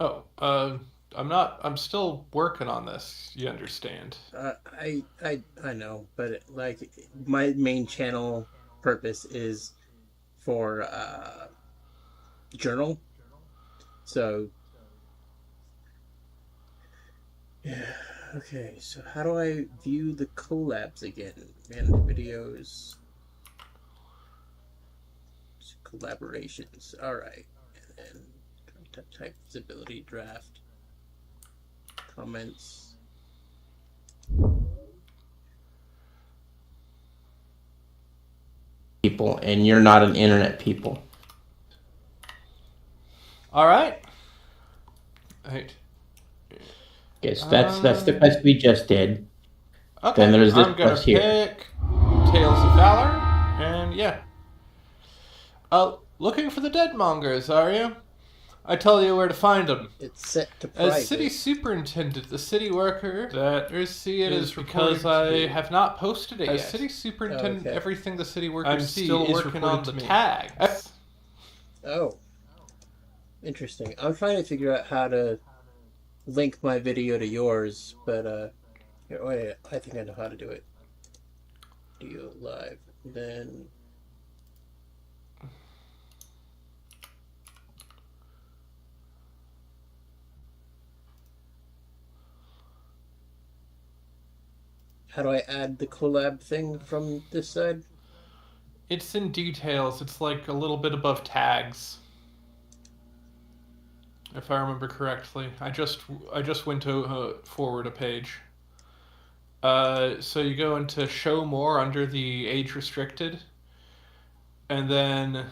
Oh, I'm still working on this. You understand? I know, but like my main channel purpose is for journal. So yeah. Okay, so how do I view the collabs again? Manage videos, collaborations. All right, and then content type, visibility, draft, comments. People, and you're not an internet people. All right. Right. Okay, so that's the Um. quest we just did. Then Okay. there's this I'm gonna quest here. pick Tales of Valor, and yeah. Looking for the dead mongers, are you? I tell you where to find them. It's set to As city private. superintendent, the city worker that see it is because I to. have not posted it yet. As city Oh, superintendent, okay. everything the city workers see still is working on the tags. Oh, interesting. I'm trying to figure out how to link my video to yours, but here, wait, I think I know how to do it. Video live. Then how do I add the collab thing from this side? It's in details. It's like a little bit above tags, if I remember correctly. I just went to forward a page. So you go into show more under the age restricted, and then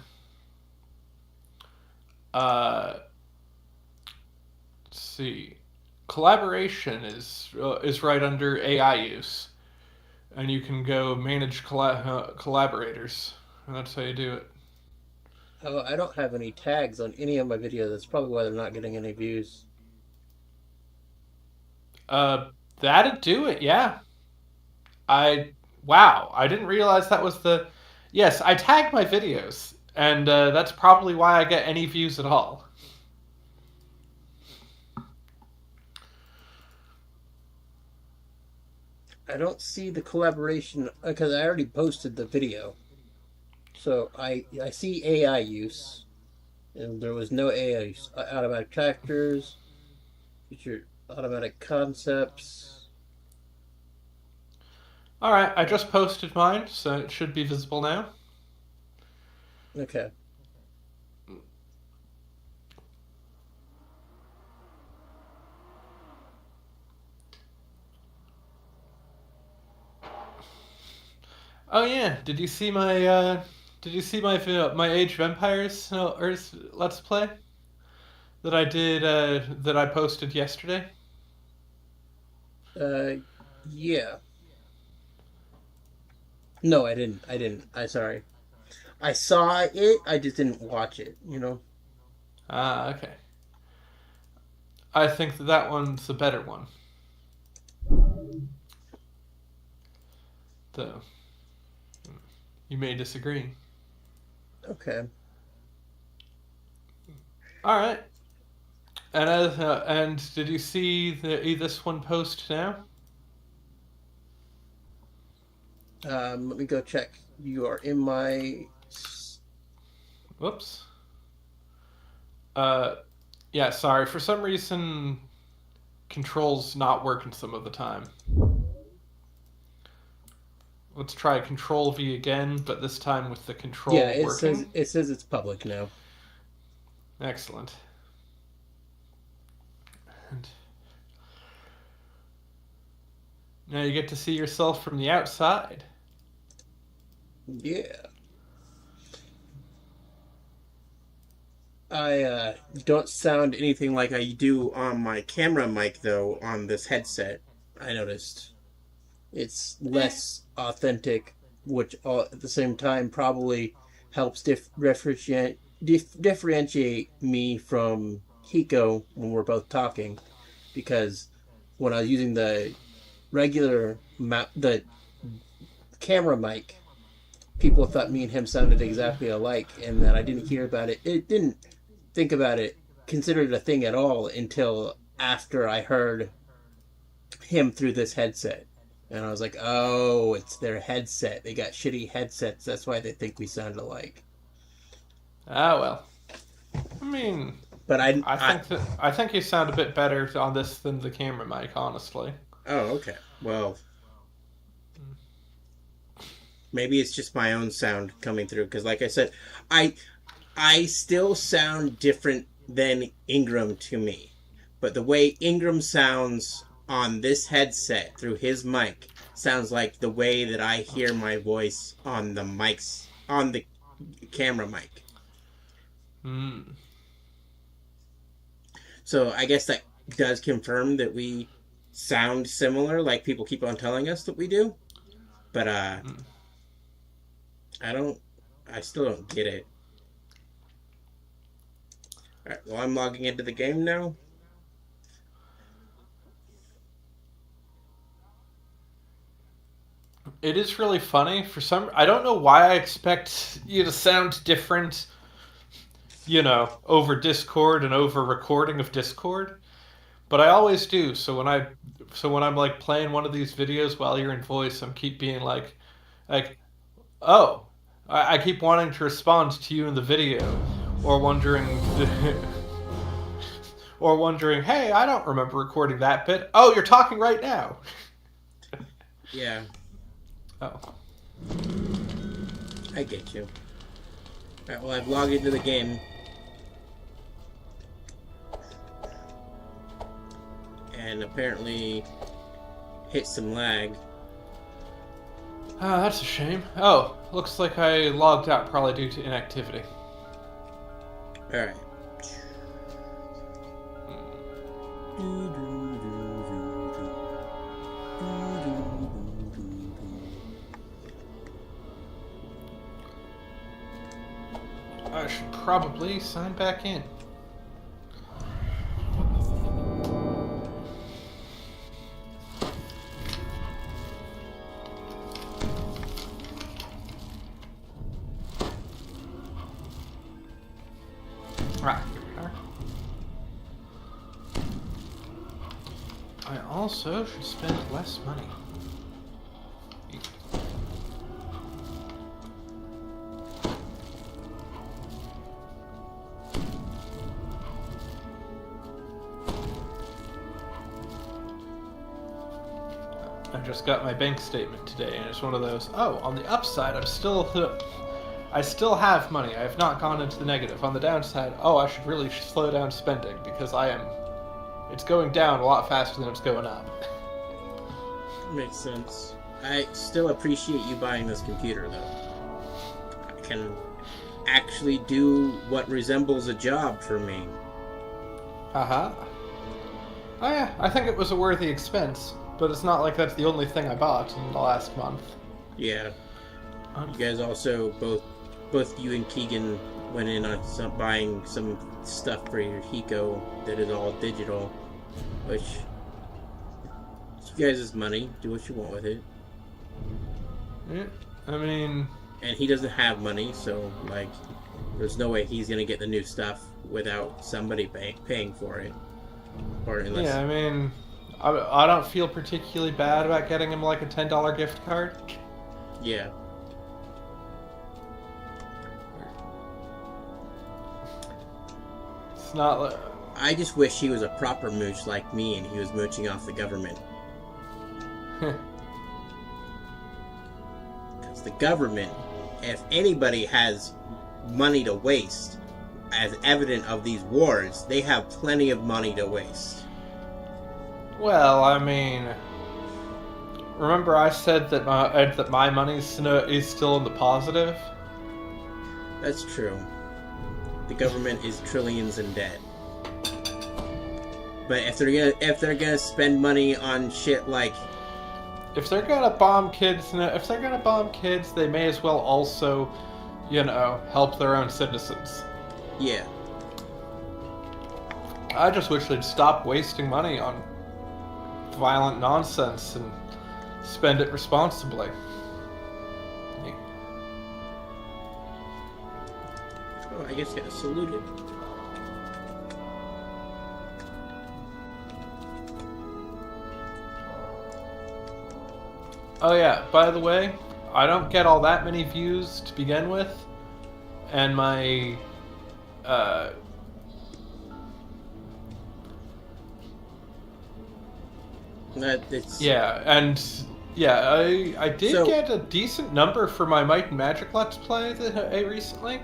uh, let's see, collaboration is right under AI use, and you can go manage collaborators, and that's how you do it. Oh, I don't have any tags on any of my videos. That's probably why they're not getting any views. Uh, that'd do it. Yeah. I wow. I didn't realize that was the. Yes, I tag my videos, and that's probably why I get any views at all. I don't see the collaboration because I already posted the video. So I see AI use, and there was no AI use. Automatic tractors, feature automatic concepts. All right, I just posted mine, so it should be visible now. Okay. Oh yeah, did you see my Age of Empires Earth Let's Play that I posted yesterday? Uh, yeah. No, I didn't. I didn't. I sorry. I saw it. I just didn't watch it. You know. Ah, okay. I think that one's the better one, though you may disagree. Okay. All right. And did you see this one post now? Let me go check. You are in my. Whoops. Uh, yeah. Sorry. For some reason, controls not working some of the time. Let's try Control V again, but this time with the Yeah, control working. it says it's public now. Excellent. And now you get to see yourself from the outside. Yeah. I don't sound anything like I do on my camera mic though on this headset. I noticed it's Eh. less authentic, which at the same time probably helps differentiate me from Hiko when we're both talking, because when I was using the the camera mic, people thought me and him sounded exactly alike, and that I didn't hear about it. It didn't think about it consider it a thing at all until after I heard him through this headset. And I was like, oh, it's their headset. They got shitty headsets. That's why they think we sound alike. Ah, well. I mean, But I think you sound a bit better on this than the camera mic, honestly. Oh, okay. Well, maybe it's just my own sound coming through. Because, like I said, I still sound different than Ingram to me. But the way Ingram sounds on this headset through his mic sounds like the way that I hear my voice on the mics, on the camera mic. So I guess that does confirm that we sound similar, like people keep on telling us that we do. But I still don't get it. Alright, well, I'm logging into the game now. It is really funny. I don't know why I expect you to sound different, over Discord and over recording of Discord, but I always do. So when I'm like playing one of these videos while you're in voice, I'm keep being like, oh, I keep wanting to respond to you in the video, or wondering, hey, I don't remember recording that bit. Oh, you're talking right now. Yeah. Oh. I get you. Alright, well, I've logged into the game. And apparently hit some lag. Ah, that's a shame. Oh, looks like I logged out probably due to inactivity. Alright. I should probably sign back in. Right. I also should spend less money. I just got my bank statement today, and it's one of those, oh, on the upside, I still have money. I have not gone into the negative. On the downside, oh, I should really slow down spending, because it's going down a lot faster than it's going up. Makes sense. I still appreciate you buying this computer, though. I can actually do what resembles a job for me. Uh-huh. Oh yeah, I think it was a worthy expense, but it's not like that's the only thing I bought in the last month. Yeah. You guys also, both you and Keegan went in on buying some stuff for your Hiko that is all digital, which it's you guys' money. Do what you want with it. Yeah, I mean... And he doesn't have money, so, like, there's no way he's gonna get the new stuff without somebody paying for it. Or unless... Yeah, I mean, I don't feel particularly bad about getting him, like, a $10 gift card. Yeah. It's not like... I just wish he was a proper mooch like me and he was mooching off the government. Because the government, if anybody has money to waste, as evident of these wars, they have plenty of money to waste. Well, I mean... Remember I said that my money is still in the positive? That's true. The government is trillions in debt. But if they're gonna spend money on shit like, if they're gonna bomb kids, they may as well also, help their own citizens. Yeah. I just wish they'd stop wasting money on violent nonsense and spend it responsibly. Oh, I guess get saluted. Oh yeah, by the way, I don't get all that many views to begin with, and my uh, It's yeah, and yeah, I did So- get a decent number for my Might and Magic Let's Play that I recently,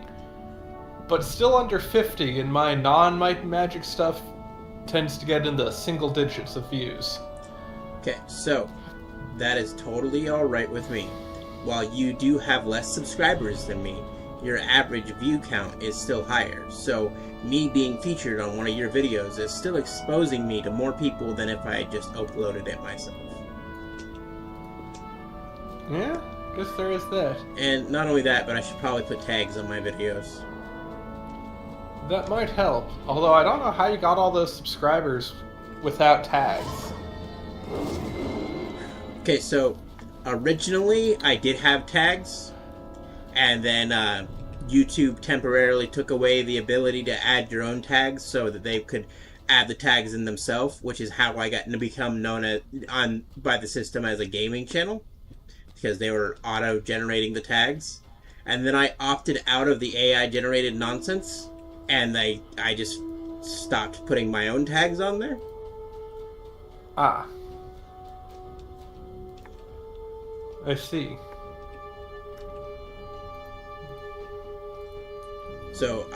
but still under 50, and my non-Might and Magic stuff tends to get in the single digits of views. okay. So that is totally all right with me. While you do have less subscribers than me, your average view count is still higher. So me being featured on one of your videos is still exposing me to more people than if I had just uploaded it myself. Yeah, guess there is that. And not only that, but I should probably put tags on my videos. That might help. Although I don't know how you got all those subscribers without tags. Okay, so originally I did have tags, and then YouTube temporarily took away the ability to add your own tags so that they could add the tags in themselves, which is how I got to become known by the system as a gaming channel, because they were auto-generating the tags. And then I opted out of the AI-generated nonsense, and I just stopped putting my own tags on there. Ah. I see. So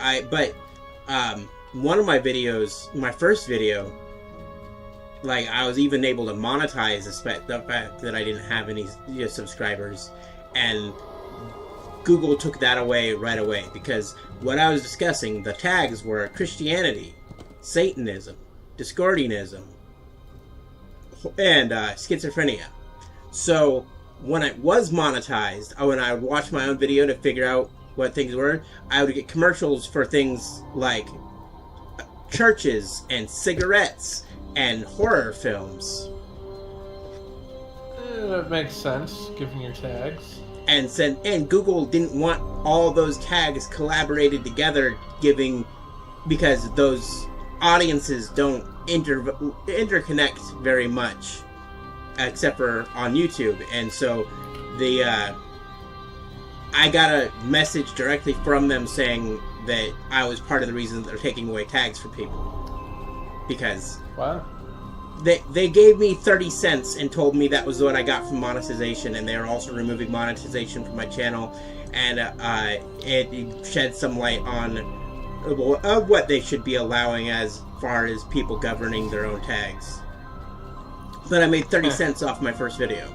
one of my videos, my first video, like I was even able to monetize the fact that I didn't have any subscribers, and Google took that away right away, because what I was discussing, the tags were Christianity, Satanism, Discordianism, and schizophrenia. So when it was monetized, when I would watch my own video to figure out what things were, I would get commercials for things like churches and cigarettes and horror films. That makes sense, given your tags. And Google didn't want all those tags collaborated together, because those audiences don't interconnect very much, except for on YouTube. And so I got a message directly from them saying that I was part of the reason they're taking away tags for people, because Wow. they gave me 30 cents and told me that was what I got from monetization, and they are also removing monetization from my channel, and it shed some light on what they should be allowing as far as people governing their own tags. But I made 30 cents off my first video,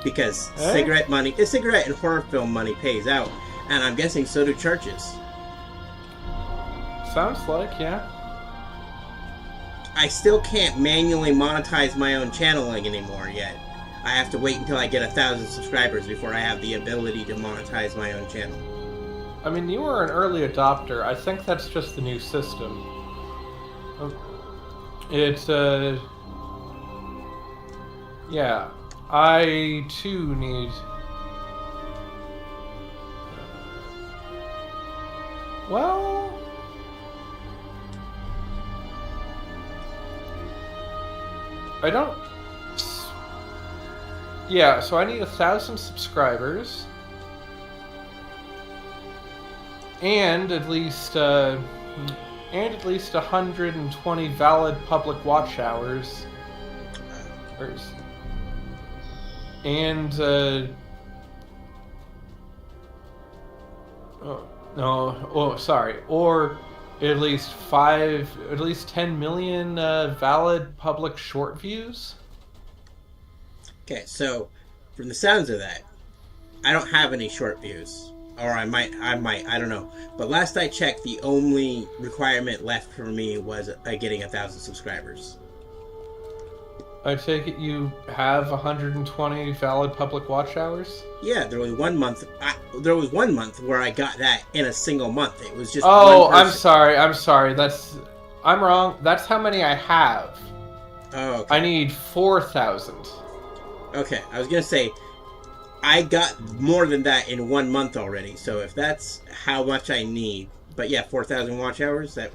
because cigarette and horror film money pays out, and I'm guessing so do churches. Sounds like, yeah. I still can't manually monetize my own channeling anymore yet. I have to wait until I get 1,000 subscribers before I have the ability to monetize my own channel. I mean, you were an early adopter. I think that's just the new system. Yeah. I, too, need... Well... I don't... Yeah, so I need 1,000 subscribers. And at least 120 valid public watch hours. And or at least 10 million valid public short views. Okay, so from the sounds of that, I don't have any short views. Or I might, I don't know. But last I checked, the only requirement left for me was getting 1,000 subscribers. I take it you have 120 valid public watch hours? Yeah, there was 1 month. There was 1 month where I got that in a single month. It was just. Oh, one person. I'm sorry. I'm wrong. That's how many I have. Oh, okay. I need 4,000. Okay, I was gonna say, I got more than that in 1 month already. So if that's how much I need, but yeah, 4,000 watch hours. That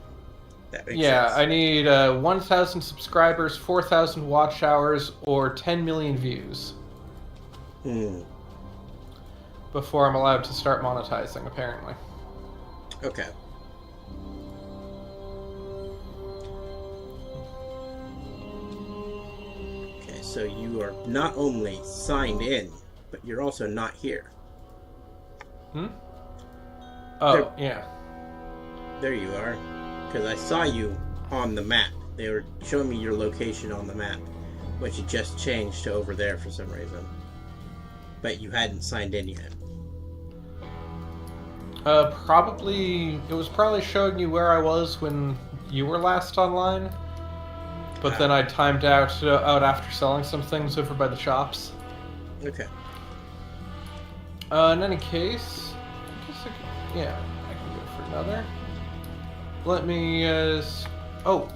makes sense. I need 1,000 subscribers, 4,000 watch hours, or 10 million views. Hmm. before I'm allowed to start monetizing, apparently. Okay. Okay, so you are not only signed in, but you're also not here. Hmm? Oh, yeah. There you are. Because I saw you on the map. They were showing me your location on the map, which had just changed to over there for some reason. But you hadn't signed in yet. It was probably showing you where I was when you were last online. But then I timed out after selling some things over by the shops. Okay. In any case, I can go for another. Let me,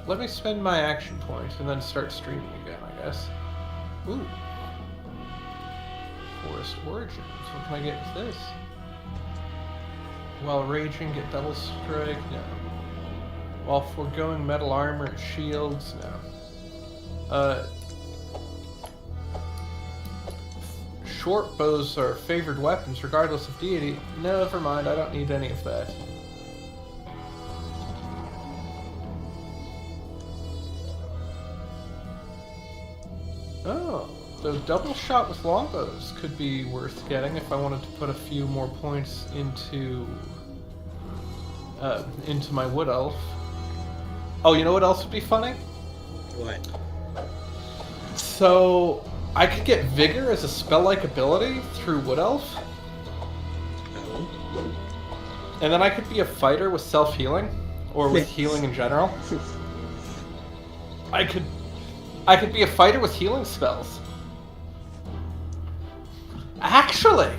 let me spend my action point and then start streaming again, I guess. Ooh. Forest Origins. What can I get with this? While raging, get double strike? No. While foregoing metal armor and shields? No. Short bows are favored weapons regardless of deity. No, never mind, I don't need any of that. Oh, the double shot with longbows could be worth getting if I wanted to put a few more points into my wood elf. Oh, you know what else would be funny? What? So I could get vigor as a spell-like ability through wood elf, Oh. and then I could be a fighter with self-healing or with healing in general. I could be a fighter with healing spells. Actually,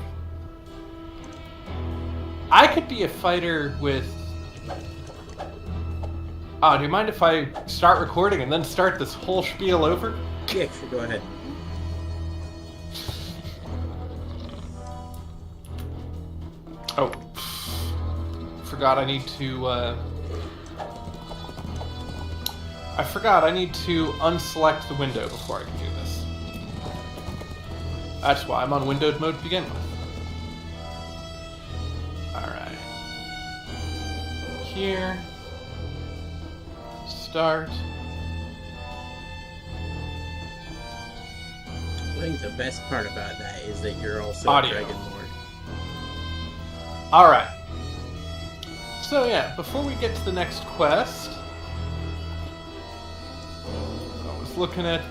I could be a fighter with... do you mind if I start recording and then start this whole spiel over? Yeah, sure, go ahead. Oh. Forgot I need to, I forgot I need to unselect the window before I can do this. That's why I'm on windowed mode to begin with. Alright. Here. Start. I think the best part about that is that you're also Audio. a Dragonborn. Alright. So yeah, before we get to the next quest, I was looking at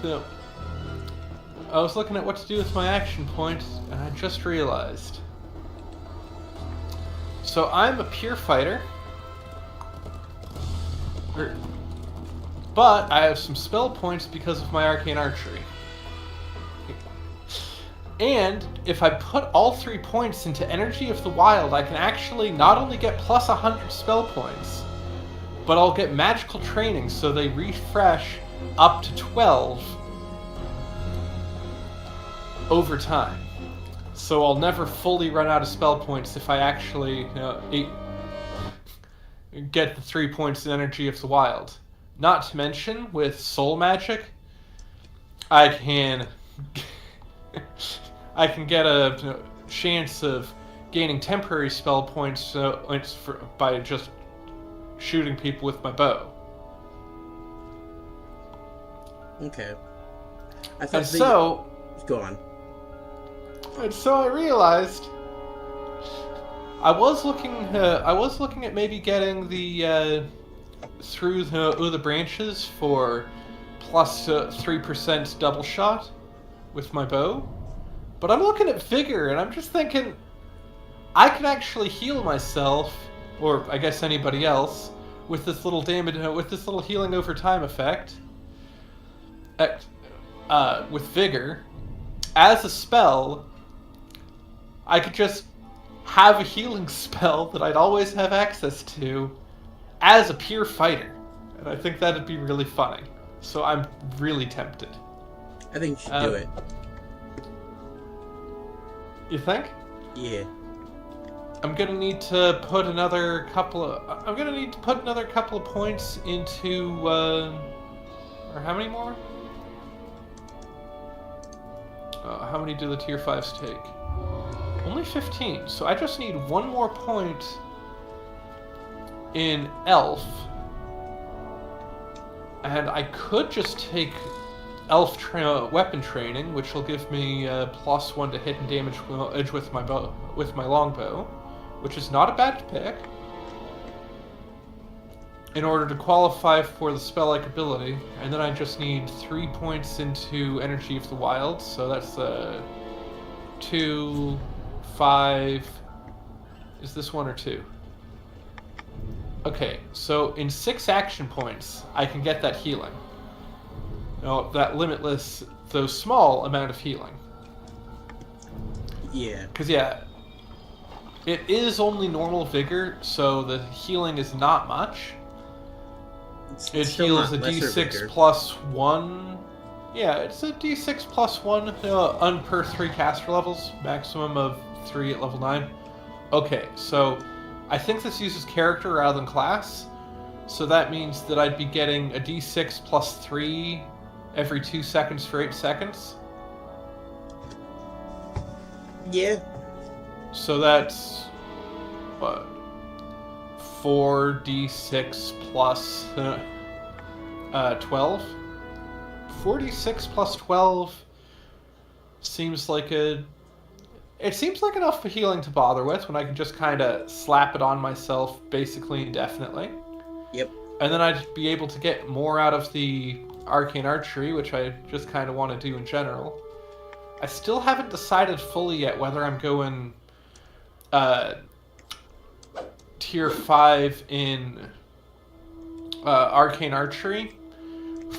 what to do with my action points, and I just realized. So I'm a pure fighter, but I have some spell points because of my arcane archery. And if I put all 3 points into Energy of the Wild, I can actually not only get plus 100 spell points, but I'll get magical training, so they refresh up to 12 over time. So I'll never fully run out of spell points if I actually get the 3 points in Energy of the Wild. Not to mention, with soul magic, I can get a chance of gaining temporary spell points by just shooting people with my bow. Okay. I thought go on. And so I realized I was looking at maybe getting the through the branches for plus 3% double shot with my bow. But I'm looking at vigor, and I'm just thinking, I can actually heal myself, or I guess anybody else, with this little damage, with this little healing over time effect, with vigor, as a spell. I could just have a healing spell that I'd always have access to, as a pure fighter, and I think that'd be really funny. So I'm really tempted. I think you should do it. You think? Yeah. I'm gonna need to put another couple of points into or how many more? How many do the tier 5s take? Only 15. So I just need one more point in Elf. And I could just take Elf weapon training, which will give me +1 to hit and damage with my longbow, which is not a bad pick. In order to qualify for the spell-like ability, and then I just need 3 points into Energy of the Wild, so that's 2, 5. Is this 1 or 2? Okay, so in 6 action points, I can get that healing. No, that limitless, though small, amount of healing. Yeah. Because, yeah, it is only normal vigor, so the healing is not much. It heals a d6 plus 1. Yeah, it's a d6 plus 1 per 3 caster levels, maximum of 3 at level 9. Okay, so I think this uses character rather than class, so that means that I'd be getting a d6 plus 3 every 2 seconds for 8 seconds. Yeah. So that's, what, 4d6 plus 12? 4d6 plus 12 seems like it seems like enough for healing to bother with when I can just kind of slap it on myself basically indefinitely. Yep. And then I'd be able to get more out of the arcane archery, which I just kind of want to do in general. I still haven't decided fully yet whether I'm going tier 5 in arcane archery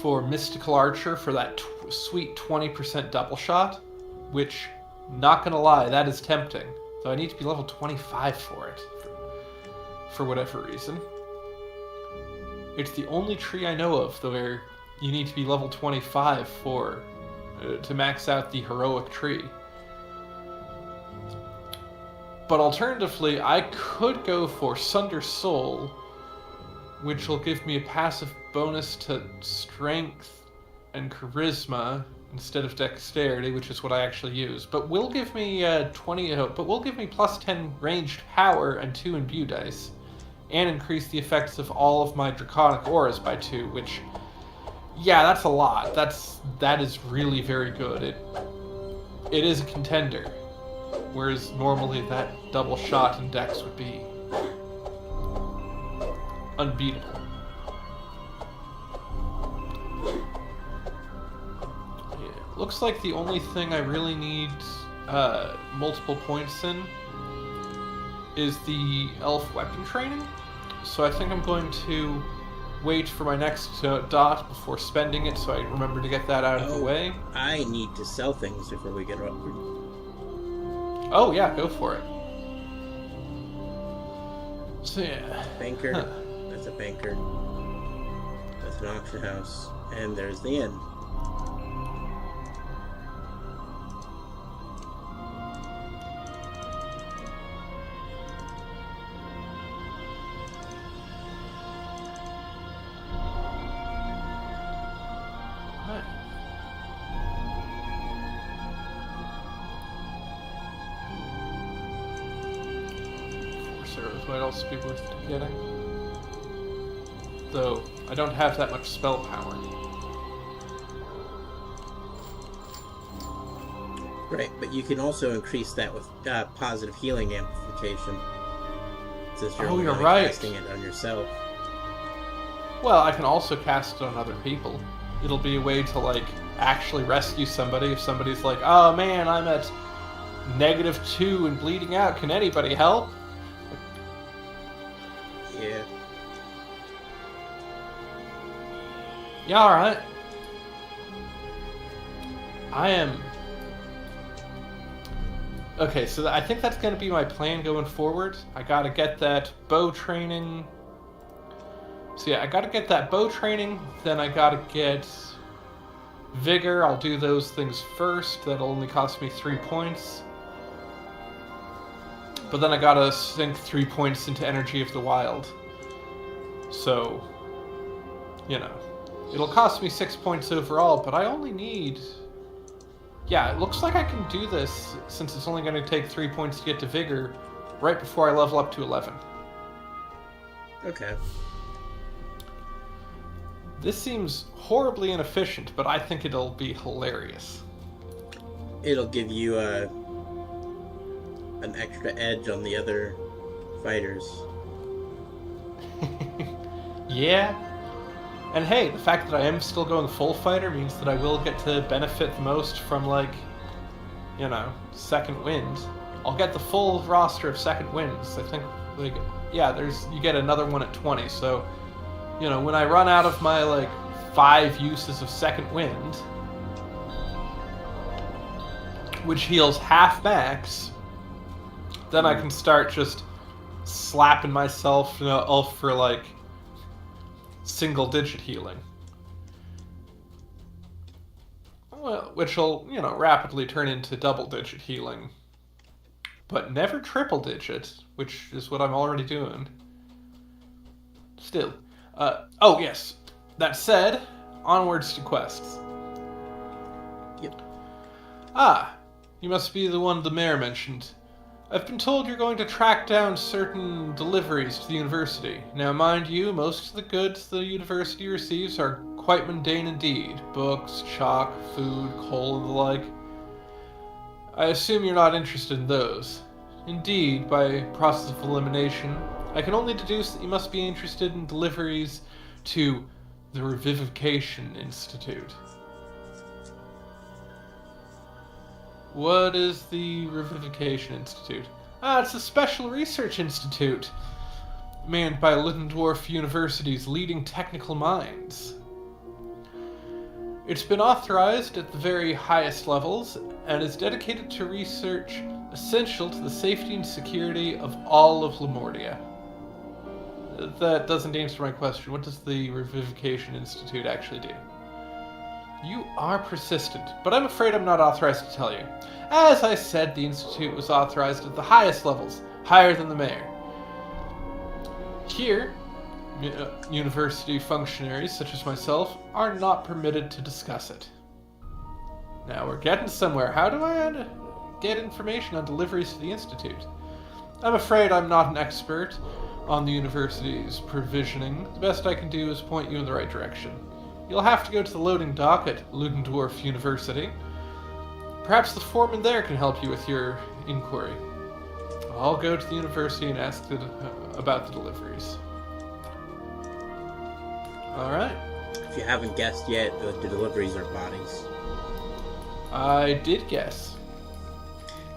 for mystical archer for that sweet 20% double shot, which, not gonna lie, that is tempting. So I need to be level 25 for it, for whatever reason. It's the only tree I know of where you need to be level 25 for to max out the heroic tree. But alternatively, I could go for Sunder Soul, which will give me a passive bonus to strength and charisma instead of dexterity, which is what I actually use. But will give me plus 10 ranged power and 2 imbue dice, and increase the effects of all of my draconic auras by 2, which, yeah, that's a lot. That is really very good. It is a contender, whereas normally that double shot in dex would be unbeatable. Yeah, looks like the only thing I really need multiple points in is the elf weapon training. So I think I'm going to wait for my next dot before spending it, so I remember to get that out of the way. I need to sell things before we get up. Oh yeah, go for it. So yeah. Banker. Huh. That's a banker. That's an auction house. And there's the inn. Might also be worth getting. Though, I don't have that much spell power. Right, but you can also increase that with positive healing amplification. Since you're you're right. casting it on yourself. Well, I can also cast it on other people. It'll be a way to, like, actually rescue somebody if somebody's like, oh man, I'm at -2 and bleeding out, can anybody help? Yeah. Yeah, alright. I am... Okay, so I think that's going to be my plan going forward. I gotta get that bow training. So yeah, I gotta get that bow training, then I gotta get vigor. I'll do those things first. That'll only cost me 3 points. But then I gotta sink 3 points into Energy of the Wild. So, you know, it'll cost me 6 points overall, but I only need Yeah, it looks like I can do this, since it's only going to take 3 points to get to Vigor, right before I level up to 11. Okay. This seems horribly inefficient, but I think it'll be hilarious. It'll give you an extra edge on the other fighters. Yeah. And hey, the fact that I am still going full fighter means that I will get to benefit the most from, like, you know, second wind. I'll get the full roster of second winds. I think, like, yeah, you get another one at 20, so, you know, when I run out of my, like, 5 uses of second wind, which heals half max, then I can start just slapping myself, you know, off for, like, single-digit healing. Well, which will, you know, rapidly turn into double-digit healing. But never triple-digit, which is what I'm already doing. Still. Oh, yes. That said, onwards to quests. Yep. Ah, you must be the one the mayor mentioned. I've been told you're going to track down certain deliveries to the university. Now, mind you, most of the goods the university receives are quite mundane indeed. Books, chalk, food, coal, and the like. I assume you're not interested in those. Indeed, by process of elimination, I can only deduce that you must be interested in deliveries to the Revivification Institute. What is the Revivification Institute? Ah, it's a special research institute manned by Ludendorff University's leading technical minds. It's been authorized at the very highest levels and is dedicated to research essential to the safety and security of all of Lemordia. That doesn't answer my question. What does the Revivification Institute actually do? You are persistent, but I'm afraid I'm not authorized to tell you. As I said, the Institute was authorized at the highest levels, higher than the mayor. Here, university functionaries such as myself are not permitted to discuss it. Now we're getting somewhere. How do I get information on deliveries to the Institute? I'm afraid I'm not an expert on the university's provisioning. The best I can do is point you in the right direction. You'll have to go to the loading dock at Ludendorff University. Perhaps the foreman there can help you with your inquiry. I'll go to the university and ask about the deliveries. Alright. If you haven't guessed yet, the deliveries are bodies. I did guess.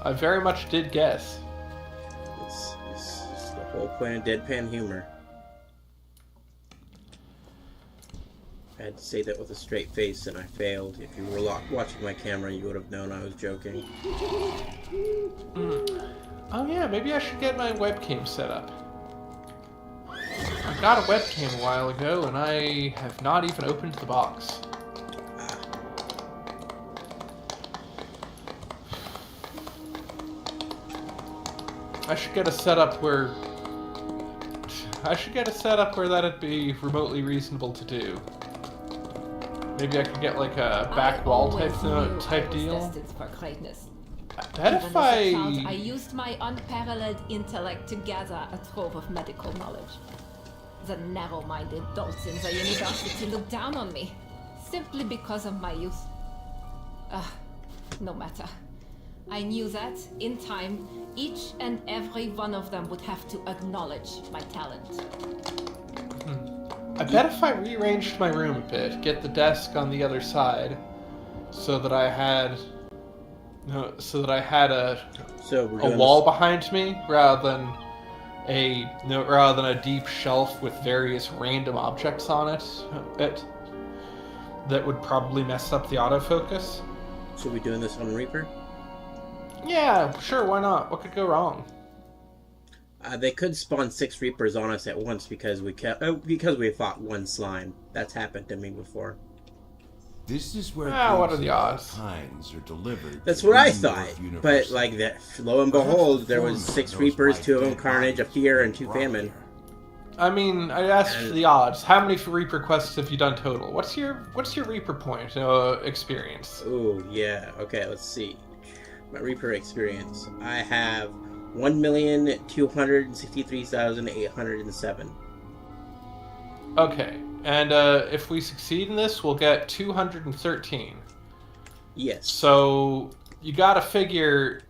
I very much did guess. It's the whole point of deadpan humor. I had to say that with a straight face, and I failed. If you were watching my camera, you would have known I was joking. Oh yeah, maybe I should get my webcam set up. I got a webcam a while ago, and I have not even opened the box. I should get a setup where that'd be remotely reasonable to do. Maybe I could get like a back wall type deal. That if I used my unparalleled intellect to gather a trove of medical knowledge. The narrow-minded dolts in the university looked down on me, simply because of my youth. No matter. I knew that, in time, each and every one of them would have to acknowledge my talent. I bet if I rearranged my room a bit, get the desk on the other side, so that I had a wall behind me rather than a deep shelf with various random objects on it, that would probably mess up the autofocus. So we doing this on Reaper? Yeah, sure, why not? What could go wrong? They could spawn 6 Reapers on us at once because we fought one slime. That's happened to me before. This is where what are the odds? kinds are delivered. That's what I thought. But like that, lo and behold, there was 6 Reapers, 2 of them Carnage, a Fear, and 2 Famine. I mean, I asked for the odds. How many Reaper quests have you done total? What's your Reaper point experience? Oh, yeah. Okay, let's see. My Reaper experience. I have 1,263,807. Okay, and if we succeed in this, we'll get 213. Yes. So you gotta figure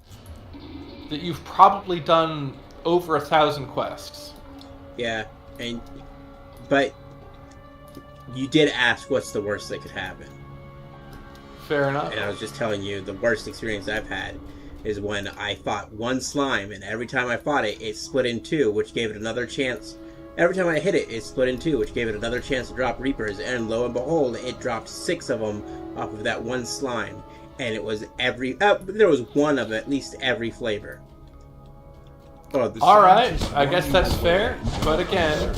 that you've probably done over 1,000 quests. Yeah, but you did ask what's the worst that could happen. Fair enough. And I was just telling you, the worst experience I've had is when I fought one slime, and every time I fought it, it split in two, which gave it another chance. Every time I hit it, it split in two, which gave it another chance to drop Reapers, and lo and behold, it dropped 6 of them off of that one slime. And it was there was one of at least every flavor. Oh, Alright, I guess that's fair, but again...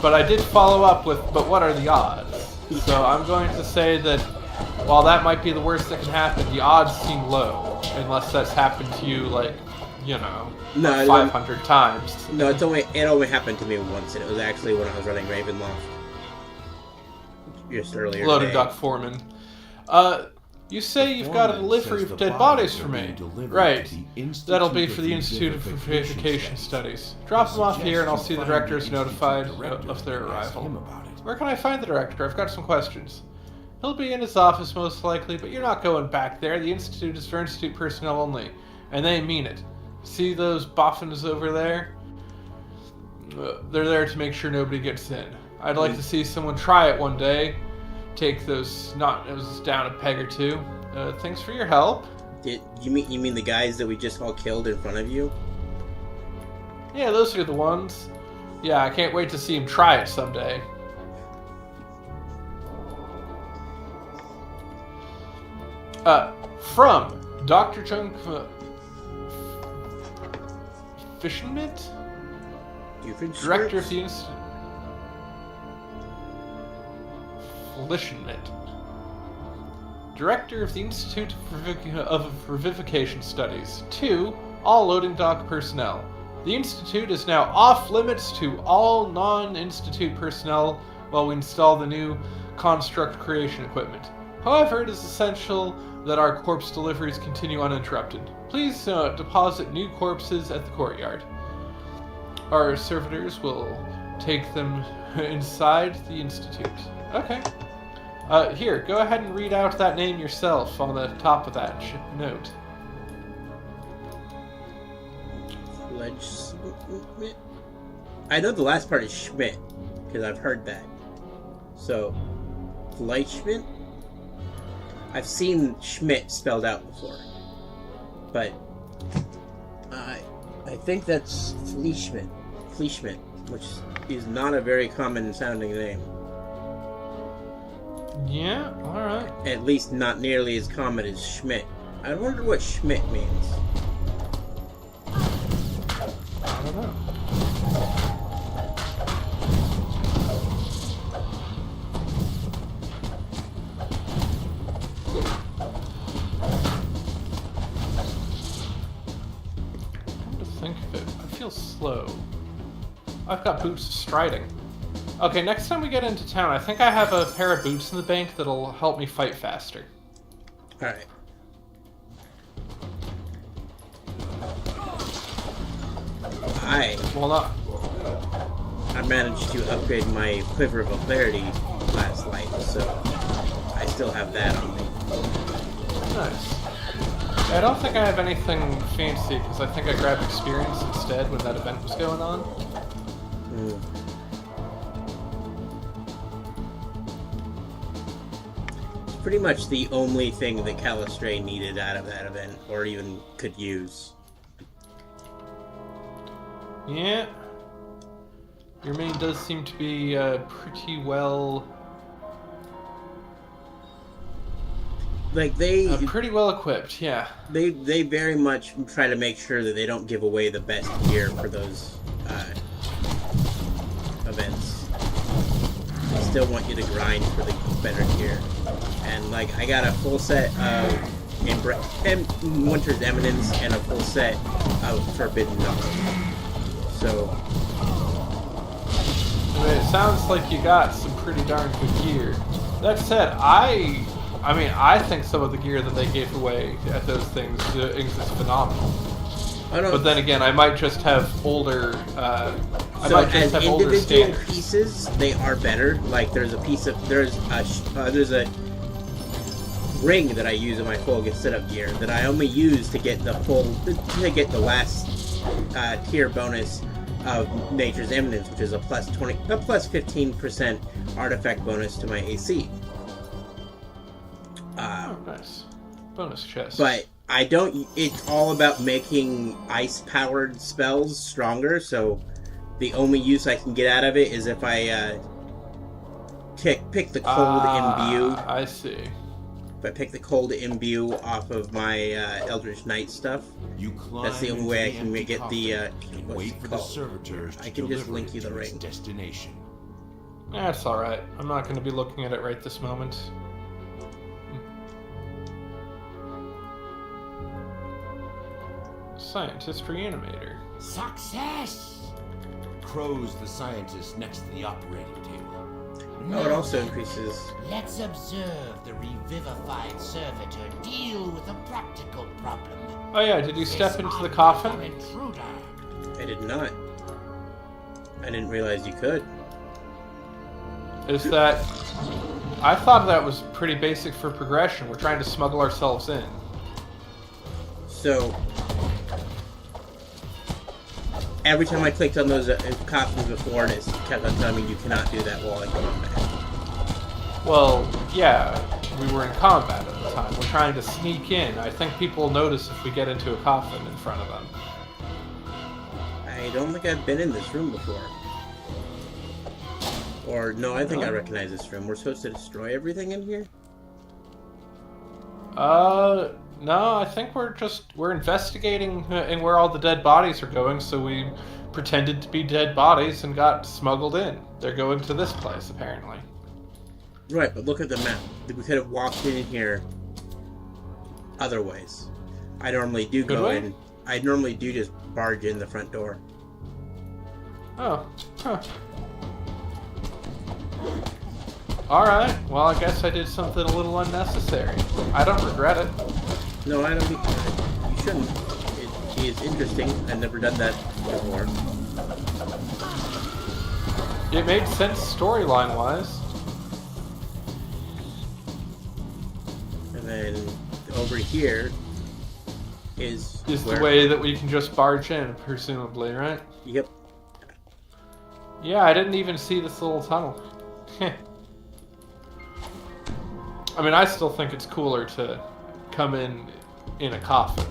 but I did follow up with, but what are the odds? So I'm going to say that while that might be the worst that can happen, the odds seem low. Unless that's happened to you, like, you know, No, 500 times. No, it only happened to me once, and it was actually when I was running Ravenloft. Just earlier Loaded today. Duck Foreman. You say you've got a delivery of dead bodies for me. Right. That'll be for the Institute of Verification Studies. Drop them off here and I'll see the director is notified of their arrival. Where can I find the director? I've got some questions. He'll be in his office most likely, but you're not going back there. The Institute is for Institute personnel only. And they mean it. See those boffins over there? They're there to make sure nobody gets in. I'd like to see someone try it one day. Take those nose down a peg or two. Thanks for your help. You mean the guys that we just all killed in front of you? Yeah, those are the ones. Yeah, I can't wait to see him try it someday. From Dr. Junk Fishenmit? Director of the Institute. Director of the Institute of Revivification Studies. 2. All loading dock personnel. The Institute is now off limits to all non-Institute personnel while we install the new construct creation equipment. However, it is essential that our corpse deliveries continue uninterrupted. Please deposit new corpses at the courtyard. Our servitors will take them inside the Institute. Okay. Here, go ahead and read out that name yourself on the top of that note. I know the last part is Schmidt, because I've heard that. So, Fleischmidt? I've seen Schmidt spelled out before. But, I think that's Fleischmidt, which is not a very common sounding name. Yeah, alright. At least not nearly as common as Schmidt. I wonder what Schmidt means. I don't know. Come to think of it, I feel slow. I've got boots of striding. Okay, next time we get into town, I think I have a pair of boots in the bank that'll help me fight faster. Alright. I managed to upgrade my Quiver of Clarity last night, so I still have that on me. Nice. I don't think I have anything fancy, because I think I grabbed experience instead when that event was going on. It's pretty much the only thing that Calistray needed out of that event, or even could use. Yeah. Your main does seem to be pretty well... Like, pretty well equipped, yeah. They very much try to make sure that they don't give away the best gear for those events. They still want you to grind for the better gear. And, like, I got a full set of Winter's Eminence and a full set of Forbidden Knowledge. So, I mean, it sounds like you got some pretty darn good gear. That said, I think some of the gear that they gave away at those things is phenomenal. I don't. But then again, I might just have older. I So might just as have older individual standards. pieces, they are better. Like there's a ring that I use in my full setup gear that I only use to get the last tier bonus of Nature's Eminence, which is a plus 15% artifact bonus to my AC. Oh, nice. Bonus chest. But I don't. It's all about making ice-powered spells stronger. So the only use I can get out of it is if I pick the cold imbue. I see. If I pick the cold imbue off of my Eldritch Knight stuff, You climb that's the only into way I the can empty get the coffin and what's wait it for the called? servitors to I can just deliver link it you the to its ring. destination. That's alright. I'm not going to be looking at it right this moment. Scientist Reanimator. Success! Crows the scientist next to the operating table. Oh, it also increases. Let's observe the revivified servitor deal with a practical problem. Oh yeah, did you step This into the unknown coffin? intruder. I did not. I didn't realize you could. Is that... I thought that was pretty basic for progression. We're trying to smuggle ourselves in. So every time I clicked on those coffins before, it kept on telling me you cannot do that while in combat. Well, yeah, we were in combat at the time. We're trying to sneak in. I think people will notice if we get into a coffin in front of them. I don't think I've been in this room before. Or, no, I think I recognize this room. We're supposed to destroy everything in here? No, I think we're investigating and where all the dead bodies are going, so we pretended to be dead bodies and got smuggled in. They're going to this place, apparently. Right, but look at the map. We could have walked in here other ways. I normally do Good go way? in. I normally do just barge in the front door. Oh, huh. Alright, well I guess I did something a little unnecessary. I don't regret it. No, I don't think you shouldn't. It is interesting. I've never done that before. It made sense storyline-wise. And then over here is Is the where- way that we can just barge in, presumably, right? Yep. Yeah, I didn't even see this little tunnel. I mean, I still think it's cooler to come in a coffin.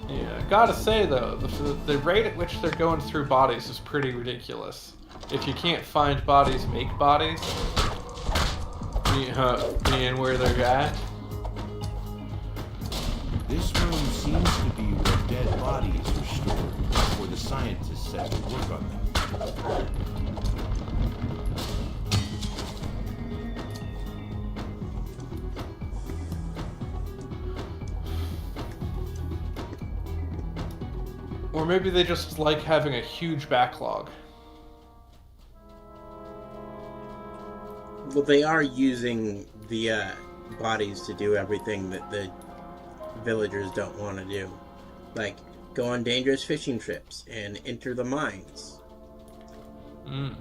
Yeah, gotta say though, the rate at which they're going through bodies is pretty ridiculous. If you can't find bodies, make bodies. Being where they're at. This room seems to be where dead bodies are stored before the scientists set to work on them. Or maybe they just like having a huge backlog. Well, they are using the bodies to do everything that the villagers don't want to do. Like, go on dangerous fishing trips and enter the mines. Mm.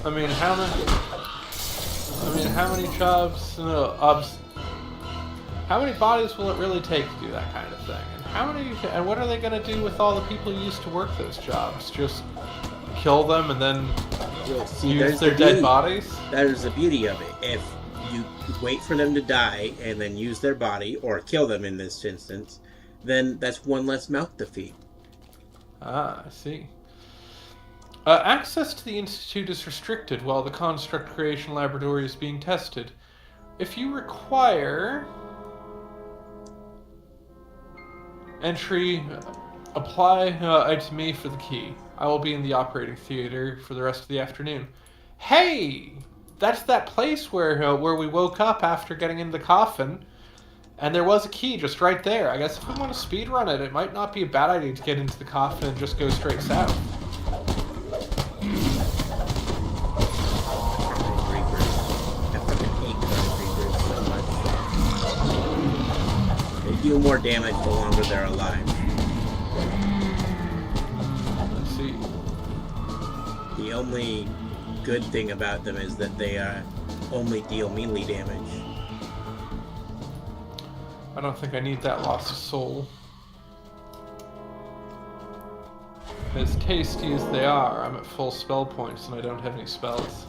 I mean, how many jobs? How many bodies will it really take to do that kind of thing? And what are they going to do with all the people who used to work those jobs? Just kill them and then Well, see, use there's their the dead beauty. bodies? That is the beauty of it. If you wait for them to die and then use their body, or kill them in this instance, then that's one less mouth to feed. Ah, I see. Access to the Institute is restricted while the Construct Creation Laboratory is being tested. If you require... Entry, apply item E for the key. I will be in the operating theater for the rest of the afternoon. Hey! That's that place where we woke up after getting in the coffin. And there was a key just right there. I guess if we want to speedrun it, it might not be a bad idea to get into the coffin and just go straight south. Reapers. I fucking hate Reapers so much. They do more damage the longer they're alive. Let's see. The only good thing about them is that they only deal melee damage. I don't think I need that lost soul. As tasty as they are, I'm at full spell points and I don't have any spells.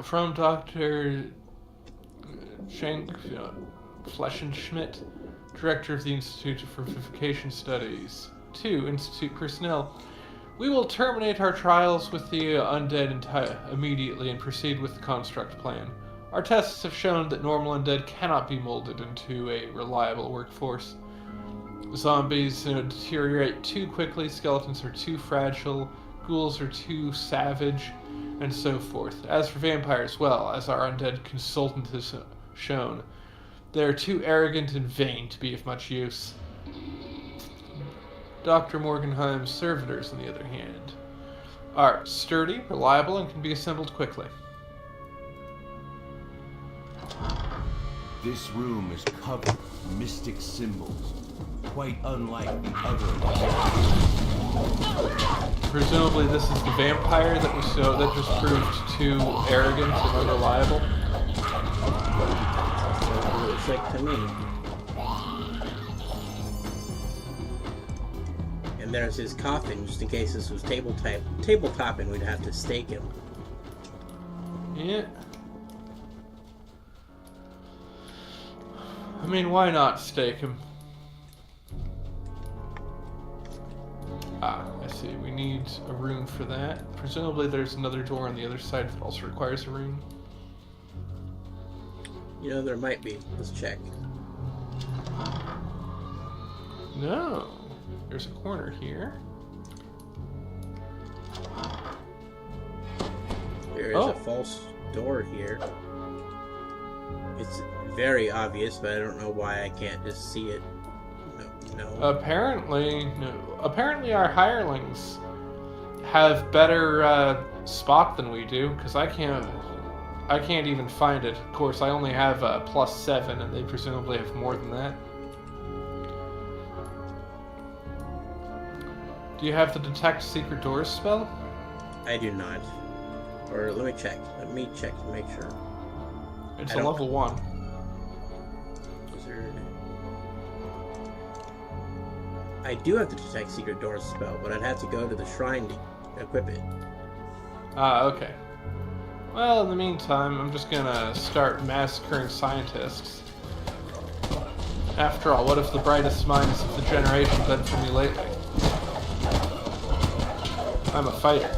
From Dr. Schenk Fleschenschmidt, Director of the Institute for Vivification Studies. 2. Institute personnel. We will terminate our trials with the undead immediately and proceed with the construct plan. Our tests have shown that normal undead cannot be molded into a reliable workforce. Zombies deteriorate too quickly, skeletons are too fragile, ghouls are too savage, and so forth. As for vampires, well, as our undead consultant has shown, they are too arrogant and vain to be of much use. Dr. Morgenheim's servitors, on the other hand, are sturdy, reliable, and can be assembled quickly. This room is covered with mystic symbols, quite unlike the other. Presumably this is the vampire that just proved too arrogant and unreliable. That's what it looks like to me. And there's his coffin, just in case this was tabletop and we'd have to stake him. Yeah. I mean, why not stake him? Ah, I see. We need a room for that. Presumably there's another door on the other side that also requires a room. You know, there might be. Let's check. No. There's a corner here. There is a false door here. It's very obvious, but I don't know why I can't just see it. No. Apparently our hirelings have better spot than we do, because I can't even find it. Of course, I only have +7, and they presumably have more than that. Do you have the detect secret doors spell? I do not. Or let me check. Let me check to make sure. It's a level 1. Wizard. I do have the detect secret doors spell, but I'd have to go to the shrine to equip it. Ah, okay. Well, in the meantime, I'm just gonna start massacring scientists. After all, what if the brightest minds of the generation done for me lately? I'm a fighter.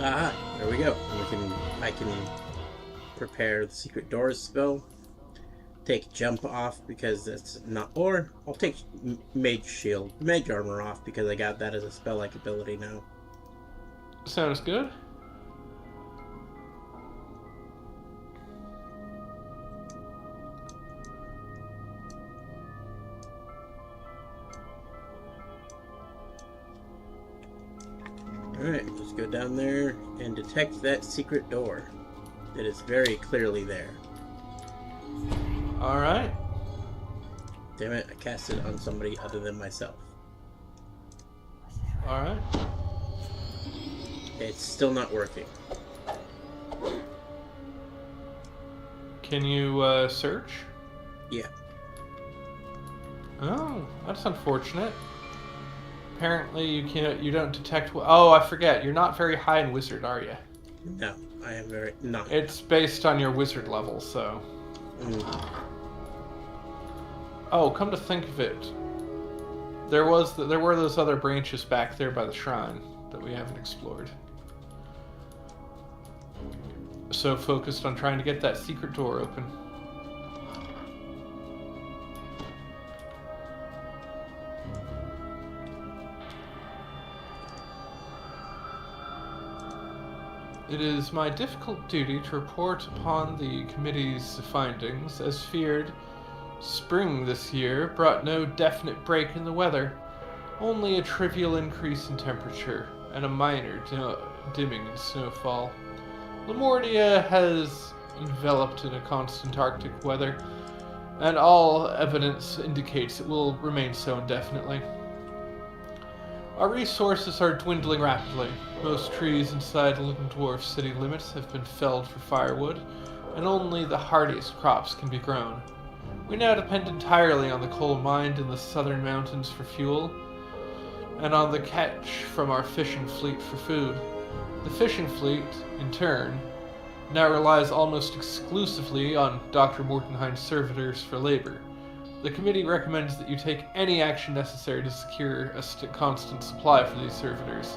Ah, there we go. I can prepare the secret doors spell. Take jump off because that's not, or I'll take mage armor off because I got that as a spell-like ability now. Sounds good. Alright, let's go down there and detect that secret door. It is very clearly there. Alright. Damn it, I cast it on somebody other than myself. Alright. It's still not working. Can you search? Yeah. Oh, that's unfortunate. Apparently you don't detect... Oh, I forget. You're not very high in wizard, are you? No, I am very not. It's based on your wizard level, so... Oh, come to think of it. There were those other branches back there by the shrine that we haven't explored. So focused on trying to get that secret door open. It is my difficult duty to report upon the committee's findings. As feared, spring this year brought no definite break in the weather, only a trivial increase in temperature and a minor dimming in snowfall. Lamortia has enveloped in a constant Arctic weather, and all evidence indicates it will remain so indefinitely. Our resources are dwindling rapidly. Most trees inside Little Dwarf city limits have been felled for firewood, and only the hardiest crops can be grown. We now depend entirely on the coal mined in the southern mountains for fuel, and on the catch from our fishing fleet for food. The fishing fleet, in turn, now relies almost exclusively on Dr. Mortenheim's servitors for labor. The committee recommends that you take any action necessary to secure a constant supply for these servitors,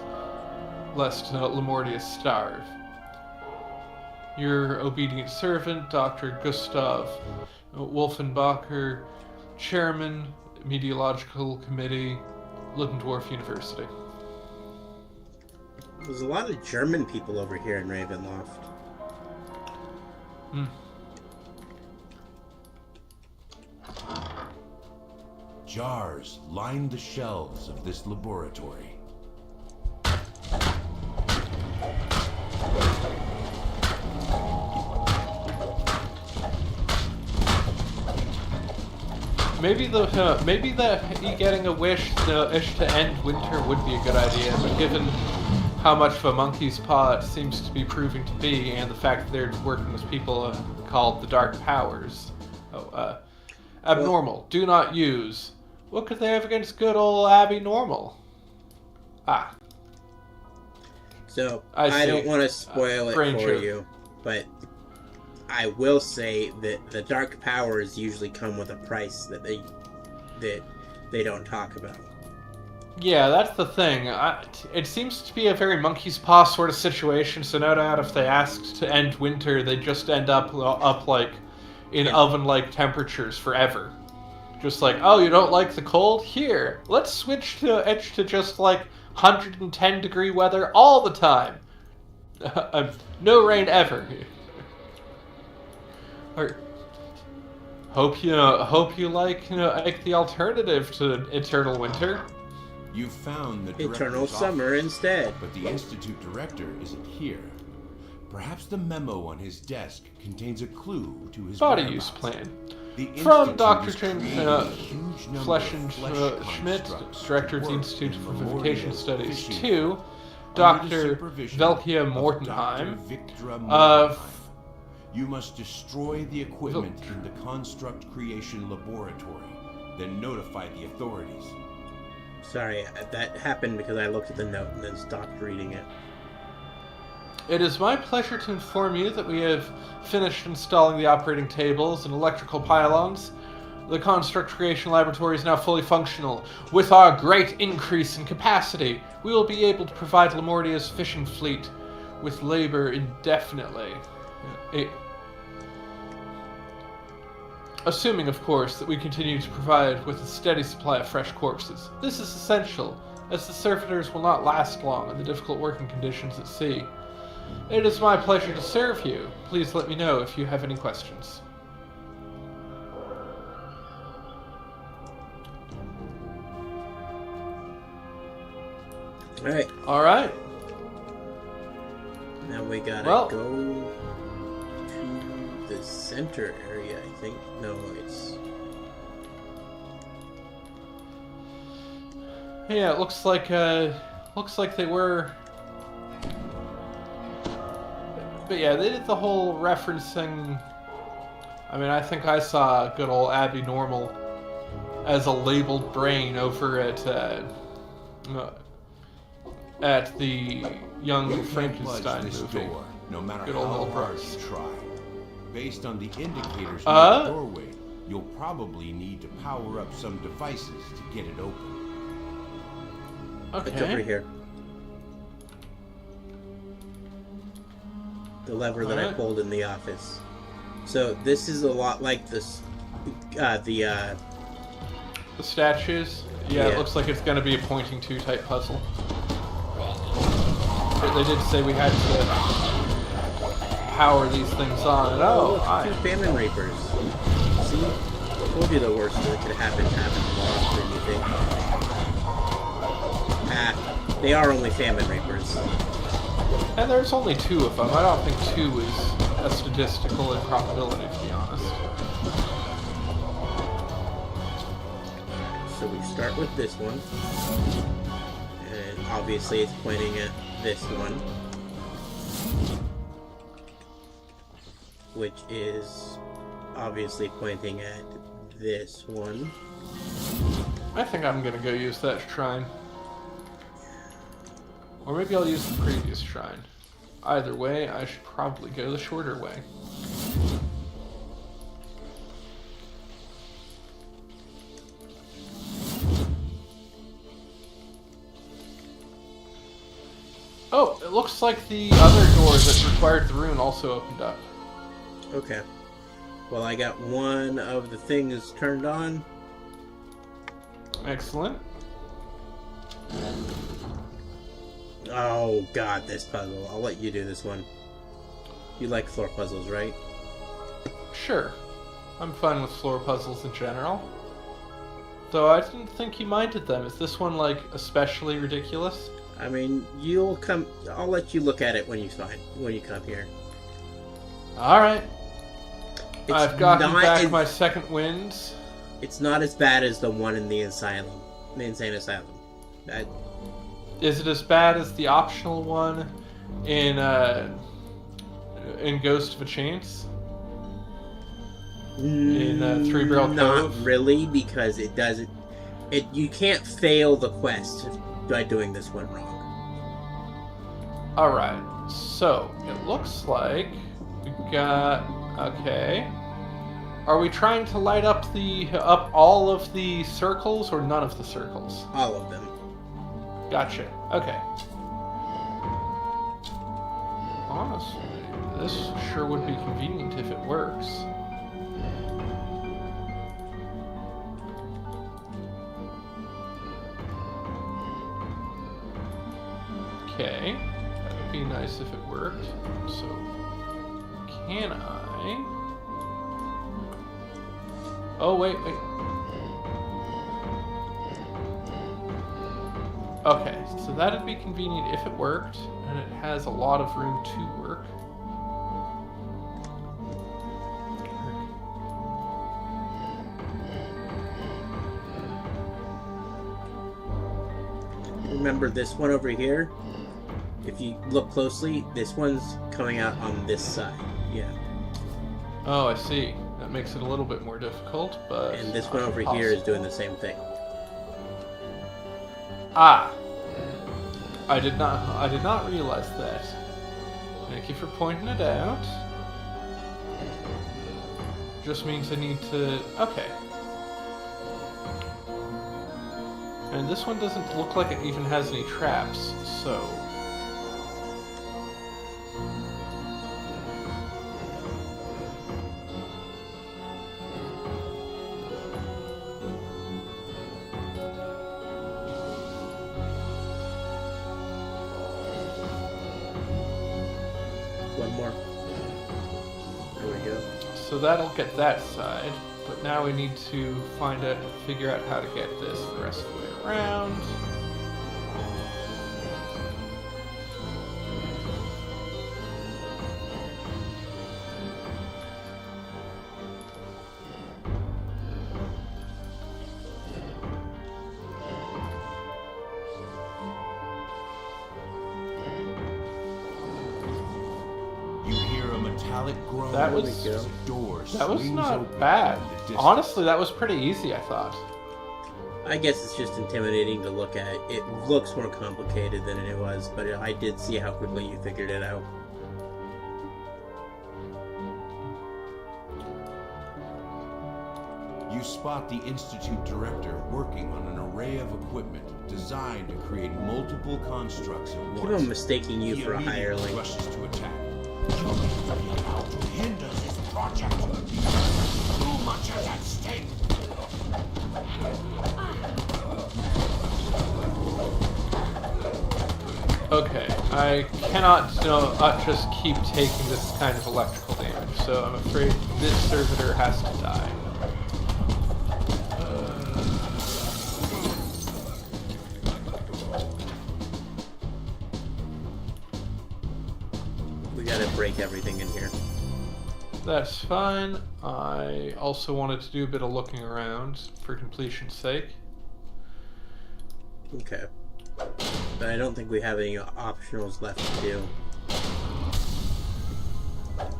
lest Lamortia starve. Your obedient servant, Dr. Gustav Wolfenbacher, Chairman, Meteorological Committee, Lippendorf University. There's a lot of German people over here in Ravenloft. Jars lined the shelves of this laboratory. Maybe getting a wish to end winter would be a good idea, but given how much of a monkey's paw it seems to be proving to be, and the fact that they're working with people called the Dark Powers. Abnormal. Do not use. What could they have against good old Abby Normal? Ah. So, I don't want to spoil it for you, but I will say that the Dark Powers usually come with a price that they don't talk about. Yeah, that's the thing. It seems to be a very monkey's paw sort of situation, so no doubt if they asked to end winter, they'd just end up like in oven-like temperatures forever. Just like, oh, you don't like the cold? Here, let's switch to just like 110 degree weather all the time. No rain ever. Or, hope you like the alternative to eternal winter. You found the Eternal director's summer office, instead. but the institute director isn't here. Perhaps the memo on his desk contains a clue to his Body whereabouts. use plan. The From Institute Dr. is James creating a huge number Flesh of and flesh Schmidt, constructs Director of the work Institute in for memorial Vivification Studies, fishing to under the Dr. supervision Velkia of Mortenheim Dr. Victra of... Mortenheim. You must destroy the equipment in the construct creation laboratory, then notify the authorities. Sorry, that happened because I looked at the note and then stopped reading it. It is my pleasure to inform you that we have finished installing the operating tables and electrical pylons. The Construct Creation Laboratory is now fully functional. With our great increase in capacity, we will be able to provide Lamortia's fishing fleet with labor indefinitely. Assuming, of course, that we continue to provide with a steady supply of fresh corpses. This is essential, as the servitors will not last long in the difficult working conditions at sea. It is my pleasure to serve you. Please let me know if you have any questions. Alright, Alright. now we gotta Well- go to the center area, I think. No, it's... Yeah, it looks like they were But yeah, they did the whole referencing. I mean, I think I saw good old Abby Normal as a labeled brain over at the Young You can't budge Frankenstein this movie. door, no matter Good how old Mel hard Brooks. you try. Based on the indicators near the doorway, you'll probably need to power up some devices to get it open. Okay. It's over here. The lever that I Alright. pulled in the office. So this is a lot like this. The statues. Yeah, Yeah. it looks like it's going to be a pointing to type puzzle. But they did say we had to power these things on. And look, hi. 2 famine reapers. See, I told you the worst that could happen more often than you think. Ah, they are only famine reapers. And there's only 2 of them. I don't think 2 is a statistical improbability, to be honest. So we start with this one, and obviously it's pointing at this one, which is obviously pointing at this one. I think I'm gonna go use that shrine. Or maybe I'll use the previous shrine. Either way, I should probably go the shorter way. Oh, it looks like the other door that required the rune also opened up. Okay. Well, I got one of the things turned on. Excellent. Oh god, this puzzle. I'll let you do this one. You like floor puzzles, right? Sure. I'm fine with floor puzzles in general. Though I didn't think you minded them. Is this one, like, especially ridiculous? I mean, you'll come. I'll let you look at it when you come here. Alright. It's I've gotten not back as- my second wind. It's not as bad as the one in the asylum, the insane asylum. Is it as bad as the optional one in Ghost of a Chance? In Three Barrel Not Cove? really, because it doesn't. You can't fail the quest by doing this one wrong. Alright, so it looks like we got. Okay. Are we trying to light up all of the circles or none of the circles? All of them. Gotcha. Okay. Honestly, this sure would be convenient if it works. Okay. That would be nice if it worked. So, can I? Oh, wait. Okay, so that'd be convenient if it worked, and it has a lot of room to work. Remember this one over here? If you look closely, this one's coming out on this side. Yeah. Oh, I see. That makes it a little bit more difficult, but... And this one over here is doing the same thing. Ah! I did not realize that. Thank you for pointing it out. Just means I need to... Okay. And this one doesn't look like it even has any traps, so... One more. There we go. So that'll get that side, but now we need to figure out how to get this the rest of the way around. You metallic groan. That was- as a door That was swings not open bad. in the distance. Honestly, that was pretty easy, I thought. I guess it's just intimidating to look at. It looks more complicated than it was, but I did see how quickly you figured it out. You spot the Institute director working on an array of equipment designed to create multiple constructs at once. Keep on mistaking you He for a immediately hireling. rushes to attack. How to hinder this project? Too much is at stake. Okay, I cannot just keep taking this kind of electrical damage, so I'm afraid this servitor has to die. We gotta break everything in here. That's fine. I also wanted to do a bit of looking around for completion's sake. Okay. But I don't think we have any optionals left to do.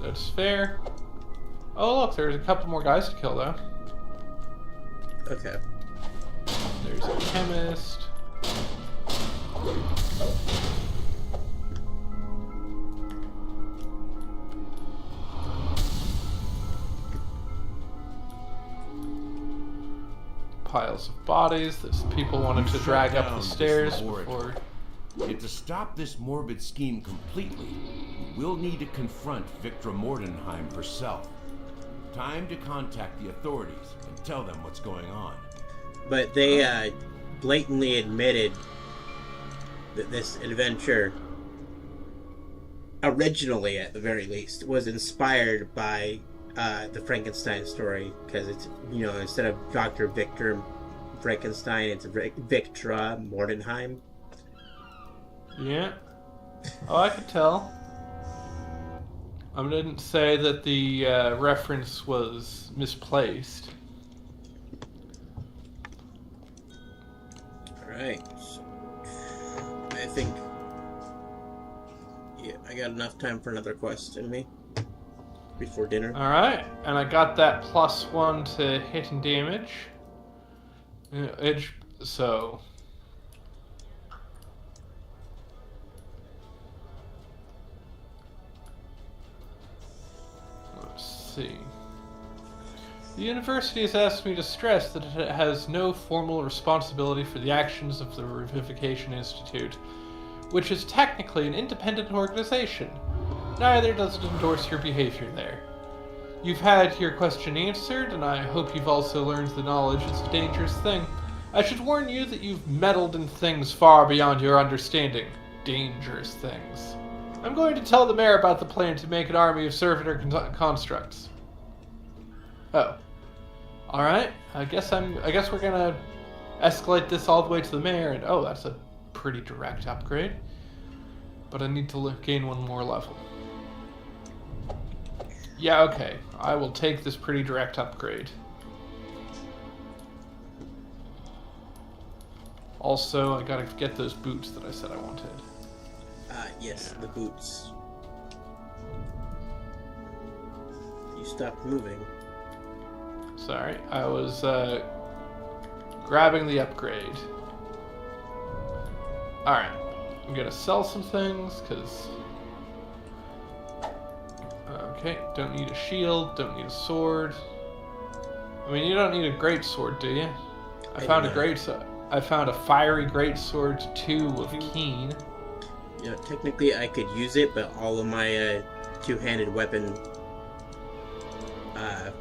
That's fair. Oh look, there's a couple more guys to kill though. Okay. There's a chemist. Piles of bodies that people wanted You to shut drag up down the this stairs laboratory. before. Yet to stop this morbid scheme completely, we'll need to confront Victra Mordenheim herself. Time to contact the authorities and tell them what's going on. But they blatantly admitted that this adventure, originally at the very least, was inspired by the Frankenstein story, because it's, instead of Dr. Victor Frankenstein, it's Victra Mordenheim. Yeah. Oh, I could tell. I didn't say that the reference was misplaced. Alright. So, I think... Yeah, I got enough time for another quest in me. Before dinner. Alright, and I got that +1 to hit and damage. So... Let's see. The university has asked me to stress that it has no formal responsibility for the actions of the Revivification Institute, which is technically an independent organization. Neither does it endorse your behavior there. You've had your question answered, and I hope you've also learned the knowledge is a dangerous thing. I should warn you that you've meddled in things far beyond your understanding. Dangerous things. I'm going to tell the mayor about the plan to make an army of servitor constructs. Oh. Alright, I guess we're gonna escalate this all the way to the mayor, and oh, that's a pretty direct upgrade. But I need to gain one more level. Yeah, okay. I will take this pretty direct upgrade. Also, I gotta get those boots that I said I wanted. Yes, the boots. You stopped moving. Sorry, I was grabbing the upgrade. Alright, I'm gonna sell some things, because... Okay, don't need a shield, don't need a sword. I mean, you don't need a great sword, do you? I found a fiery great sword 2 of keen. Technically I could use it, but all of my two-handed weapon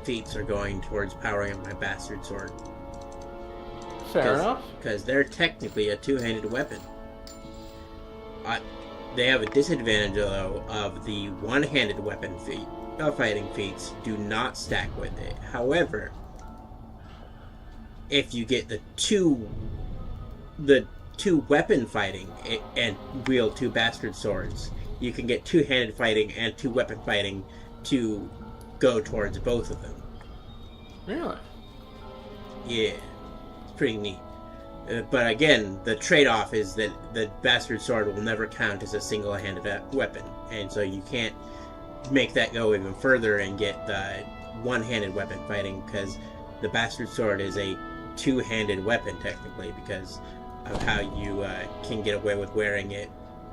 feats are going towards powering up my bastard sword. Fair enough. Because they're technically a two-handed weapon. They have a disadvantage, though, of the one-handed weapon fighting feats do not stack with it. However, if you get the two weapon fighting and wield two bastard swords, you can get two-handed fighting and two weapon fighting to go towards both of them. Really? Yeah, it's pretty neat. But again, the trade-off is that the bastard sword will never count as a single-handed weapon, and so you can't make that go even further and get the one-handed weapon fighting, because the bastard sword is a two-handed weapon technically, because of how you can get away with wearing it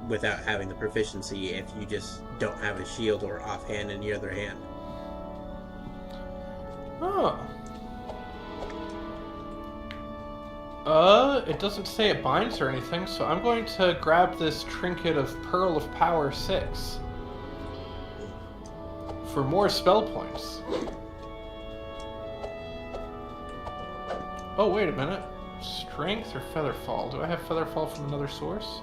without having the proficiency if you just don't have a shield or offhand in your other hand. Oh. It doesn't say it binds or anything, so I'm going to grab this trinket of Pearl of Power 6 for more spell points. Oh, wait a minute. Strength or Featherfall? Do I have Featherfall from another source?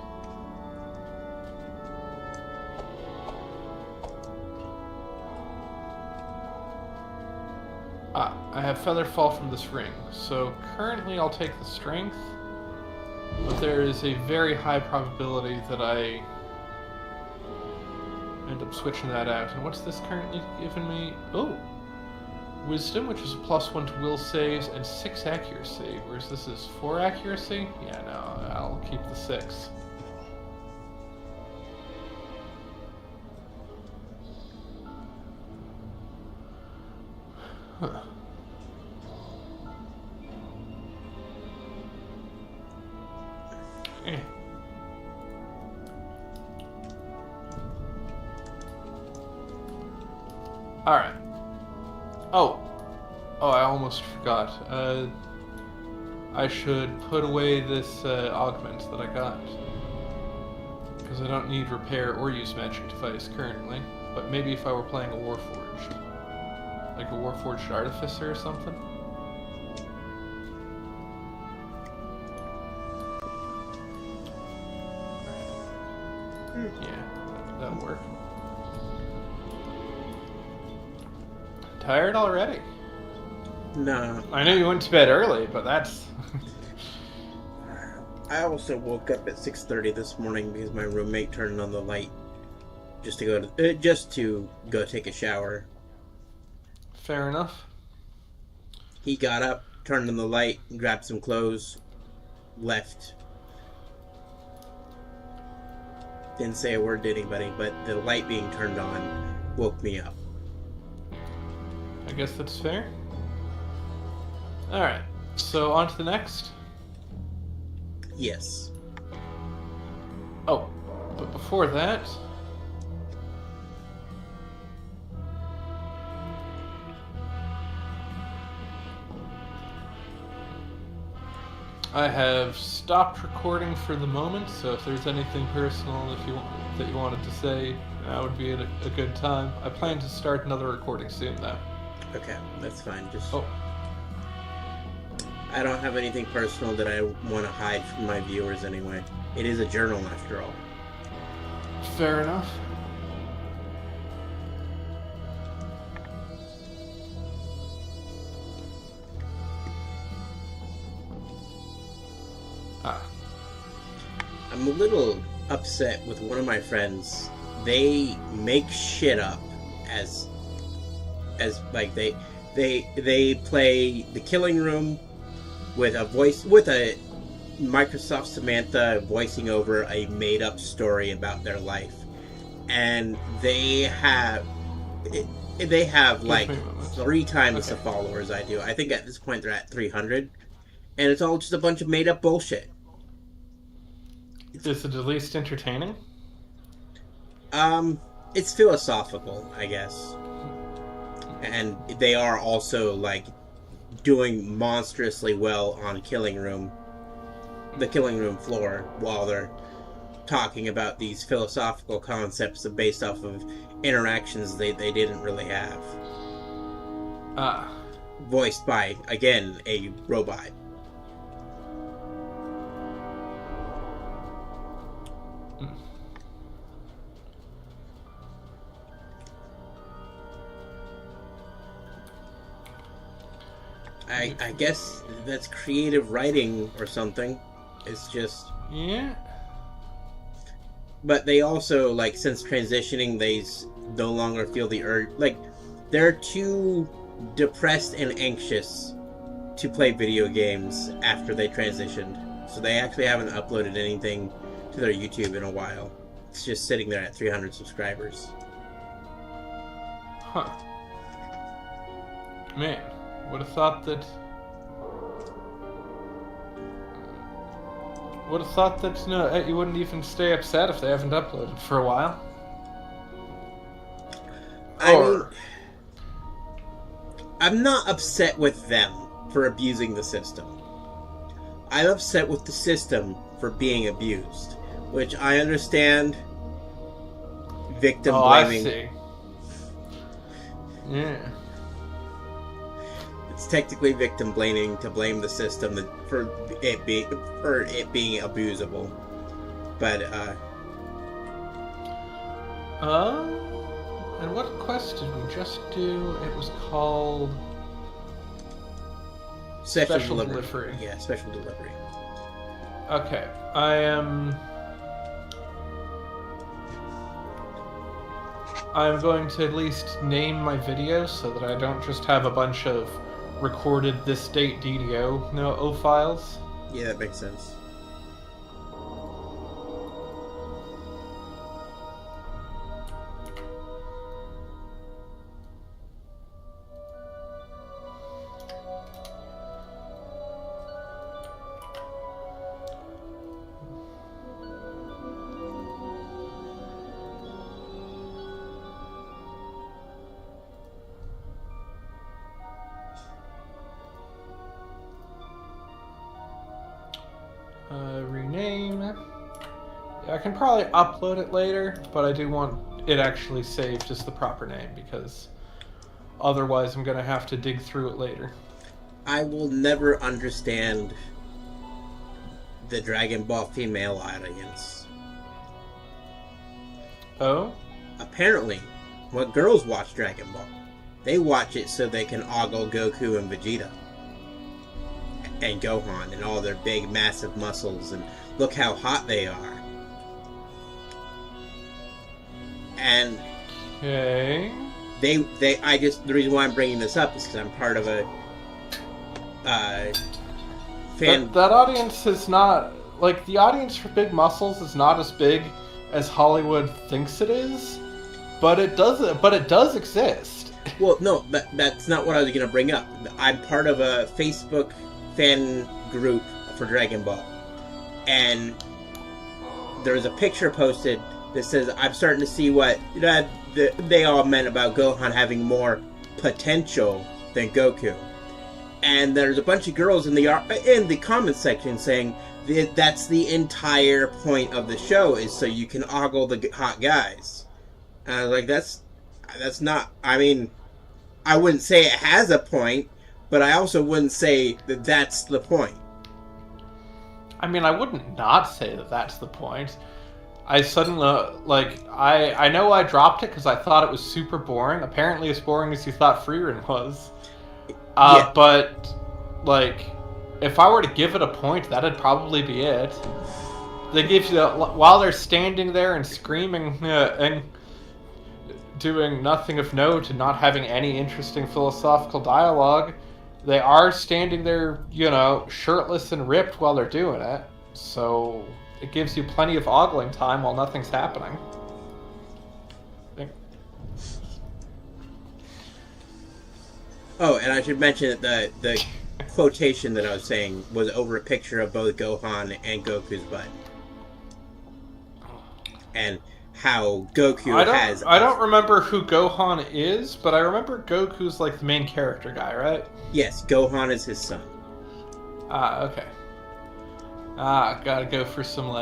Ah, I have Featherfall from this ring. So currently I'll take the Strength, but there is a very high probability that I end up switching that out. And what's this currently giving me? Oh! Wisdom, which is a +1 to will saves, and 6 accuracy, whereas this is 4 accuracy? Yeah, no, I'll keep the 6. Huh. Eh. Alright. Oh, I almost forgot. I should put away this augment that I got. Because I don't need repair or use magic device currently. But maybe if I were playing a Warforged. Like a Warforged Artificer or something. Yeah, that'll work. Tired already? No. I know you went to bed early, but that's... I also woke up at 6:30 this morning because my roommate turned on the light just to go take a shower. Fair enough. He got up, turned on the light, grabbed some clothes, left. Didn't say a word to anybody, but the light being turned on woke me up. I guess that's fair. Alright, so on to the next. Yes. Oh, but before that... I have stopped recording for the moment, so if there's anything personal that you wanted to say, that would be a good time. I plan to start another recording soon, though. Okay, that's fine. Just Oh. I don't have anything personal that I want to hide from my viewers anyway. It is a journal after all. Fair enough. Ah. I'm a little upset with one of my friends. They make shit up as like they play The Killing Room with a Microsoft Samantha voicing over a made up story about their life, and they have like 3 times the followers I do. I think at this point they're at 300, and it's all just a bunch of made up bullshit. Is it at least entertaining? It's philosophical, I guess. And they are also, like, doing monstrously well on the Killing Room floor, while they're talking about these philosophical concepts based off of interactions they didn't really have. Voiced by, again, a robot. I guess that's creative writing or something. It's just... Yeah. But they also, like, since transitioning, they no longer feel the urge. Like, they're too depressed and anxious to play video games after they transitioned. So they actually haven't uploaded anything to their YouTube in a while. It's just sitting there at 300 subscribers. Huh. Man, would have thought that. Would have thought that you wouldn't even stay upset if they haven't uploaded for a while. I mean, I'm not upset with them for abusing the system. I'm upset with the system for being abused, which I understand. Victim blaming. I see. Yeah. It's technically victim blaming to blame the system for it being abusable, but and what quest did we just do? It was called Special Delivery. Yeah, special delivery. Okay, I'm going to at least name my videos so that I don't just have a bunch of recorded this date DDO files. Yeah, that makes sense. Rename. Yeah, I can probably upload it later, but I do want it actually saved as the proper name because otherwise I'm going to have to dig through it later. I will never understand the Dragon Ball female audience. Oh? Apparently, when girls watch Dragon Ball, they watch it so they can ogle Goku and Vegeta. And Gohan and all their big massive muscles and look how hot they are. And okay. The reason why I'm bringing this up is because I'm part of a fan. That audience is not like the audience for big muscles is not as big as Hollywood thinks it is, but it does exist. Well, no, that's not what I was going to bring up. I'm part of a Facebook fan group for Dragon Ball, and there was a picture posted that says, I'm starting to see what they all meant about Gohan having more potential than Goku. And there's a bunch of girls in the comment section saying that's the entire point of the show, is so you can ogle the hot guys. And I was like, that's not, I mean, I wouldn't say it has a point, but I also wouldn't say that that's the point. I mean, I wouldn't not say that that's the point. I suddenly, I know I dropped it because I thought it was super boring. Apparently as boring as you thought Freerun was. Yeah. But, if I were to give it a point, that'd probably be it. They give you, while they're standing there and screaming and doing nothing of note and not having any interesting philosophical dialogue, they are standing there, shirtless and ripped while they're doing it. So it gives you plenty of ogling time while nothing's happening. Oh, and I should mention that the quotation that I was saying was over a picture of both Gohan and Goku's butt. And how Goku has... I don't remember who Gohan is, but I remember Goku's the main character guy, right? Yes, Gohan is his son. Okay. Gotta go for some,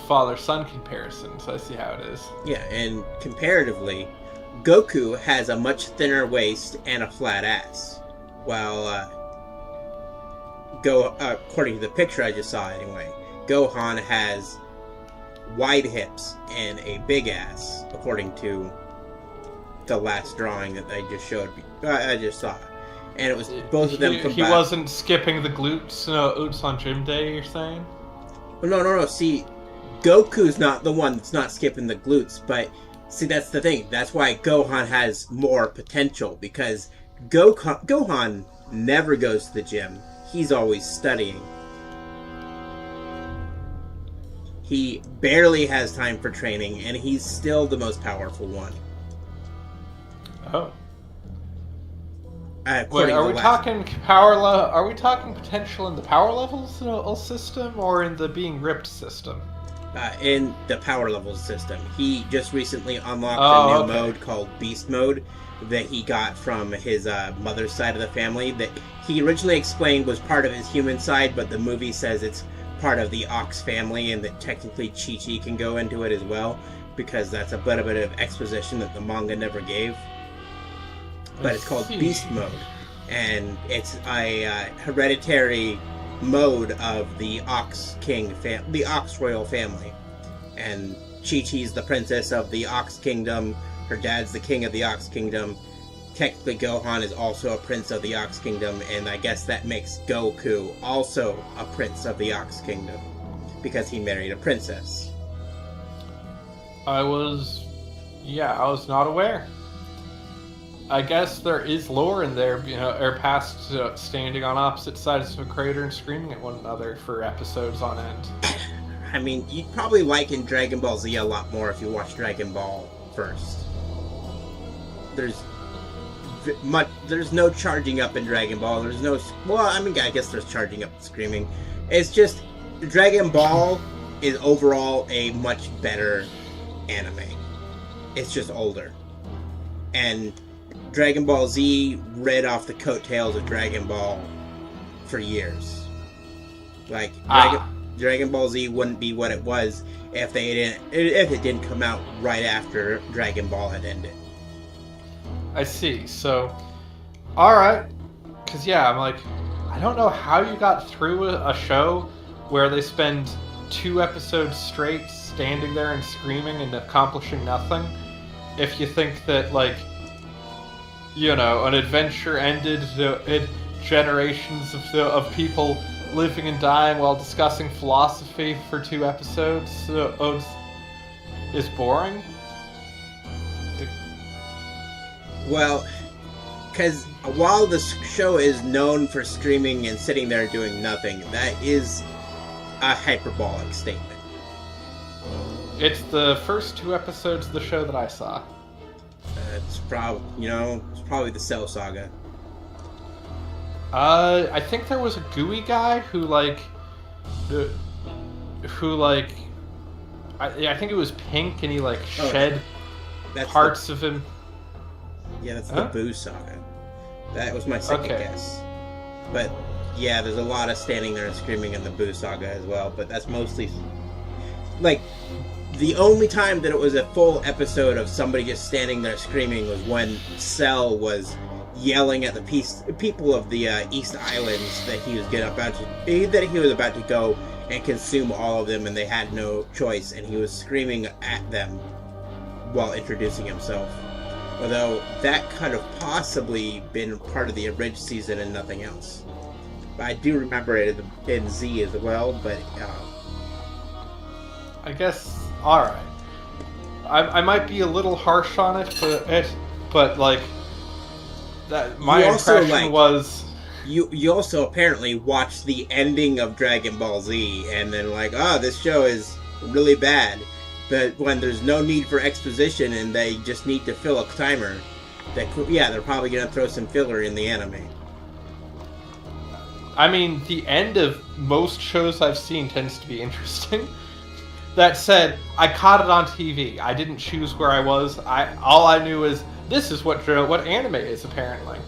father-son comparisons. I see how it is. Yeah, and comparatively, Goku has a much thinner waist and a flat ass. While, according to the picture I just saw anyway, Gohan has wide hips and a big ass, according to the last drawing that I just showed. I just saw. And it was both of them combined. He wasn't skipping the glutes on gym day, you're saying? No. See, Goku's not the one that's not skipping the glutes, but see, that's the thing. That's why Gohan has more potential, because Gohan never goes to the gym. He's always studying. He barely has time for training, and he's still the most powerful one. Oh. Wait, According are to we last- talking Are we talking potential in the power levels system or in the being ripped system? in the power levels system. He just recently unlocked Oh, a new okay. mode called Beast Mode that he got from his mother's side of the family that he originally explained was part of his human side, but the movie says it's part of the Ox family and that technically Chi-Chi can go into it as well because that's a bit of exposition that the manga never gave. But it's called see. Beast Mode, and it's a hereditary mode of the Ox the Ox royal family, and Chi-Chi's the princess of the Ox Kingdom. Her dad's the king of the Ox Kingdom. Technically, Gohan is also a prince of the Ox Kingdom, and I guess that makes Goku also a prince of the Ox Kingdom because he married a princess. I was not aware. I guess there is lore in there, or past standing on opposite sides of a crater and screaming at one another for episodes on end. I mean, you'd probably like in Dragon Ball Z a lot more if you watch Dragon Ball first. There's no charging up in Dragon Ball. There's no... Well, I mean, I guess there's charging up and screaming. It's just... Dragon Ball is overall a much better anime. It's just older. And Dragon Ball Z read off the coattails of Dragon Ball for years. Like, Dragon Ball Z wouldn't be what it was if it didn't come out right after Dragon Ball had ended. I see. So, alright. Because, yeah, I'm like, I don't know how you got through a show where they spend 2 episodes straight standing there and screaming and accomplishing nothing. If you think that, like, an adventure ended in generations of people living and dying while discussing philosophy for 2 episodes is boring. Well, because while the show is known for screaming and sitting there doing nothing, that is a hyperbolic statement. It's the first 2 episodes of the show that I saw. It's probably the Cell Saga. I think there was a gooey guy who I think it was pink and he shed That's parts of him. Yeah, that's Huh? the Boo Saga. That was my second Okay. guess. But yeah, there's a lot of standing there and screaming in the Boo Saga as well, but that's mostly... Like, the only time that it was a full episode of somebody just standing there screaming was when Cell was yelling at the people of the East Islands that he was about to go and consume all of them, and they had no choice, and he was screaming at them while introducing himself. Although that could have possibly been part of the Abridged season and nothing else. But I do remember it in Z as well, but... I guess, alright. I might be a little harsh on it, but that my You also, impression was... You also apparently watched the ending of Dragon Ball Z and then this show is really bad. But when there's no need for exposition and they just need to fill a timer, they're probably going to throw some filler in the anime. I mean, the end of most shows I've seen tends to be interesting. That said, I caught it on TV. I didn't choose where I was. All I knew is this is what anime is, apparently.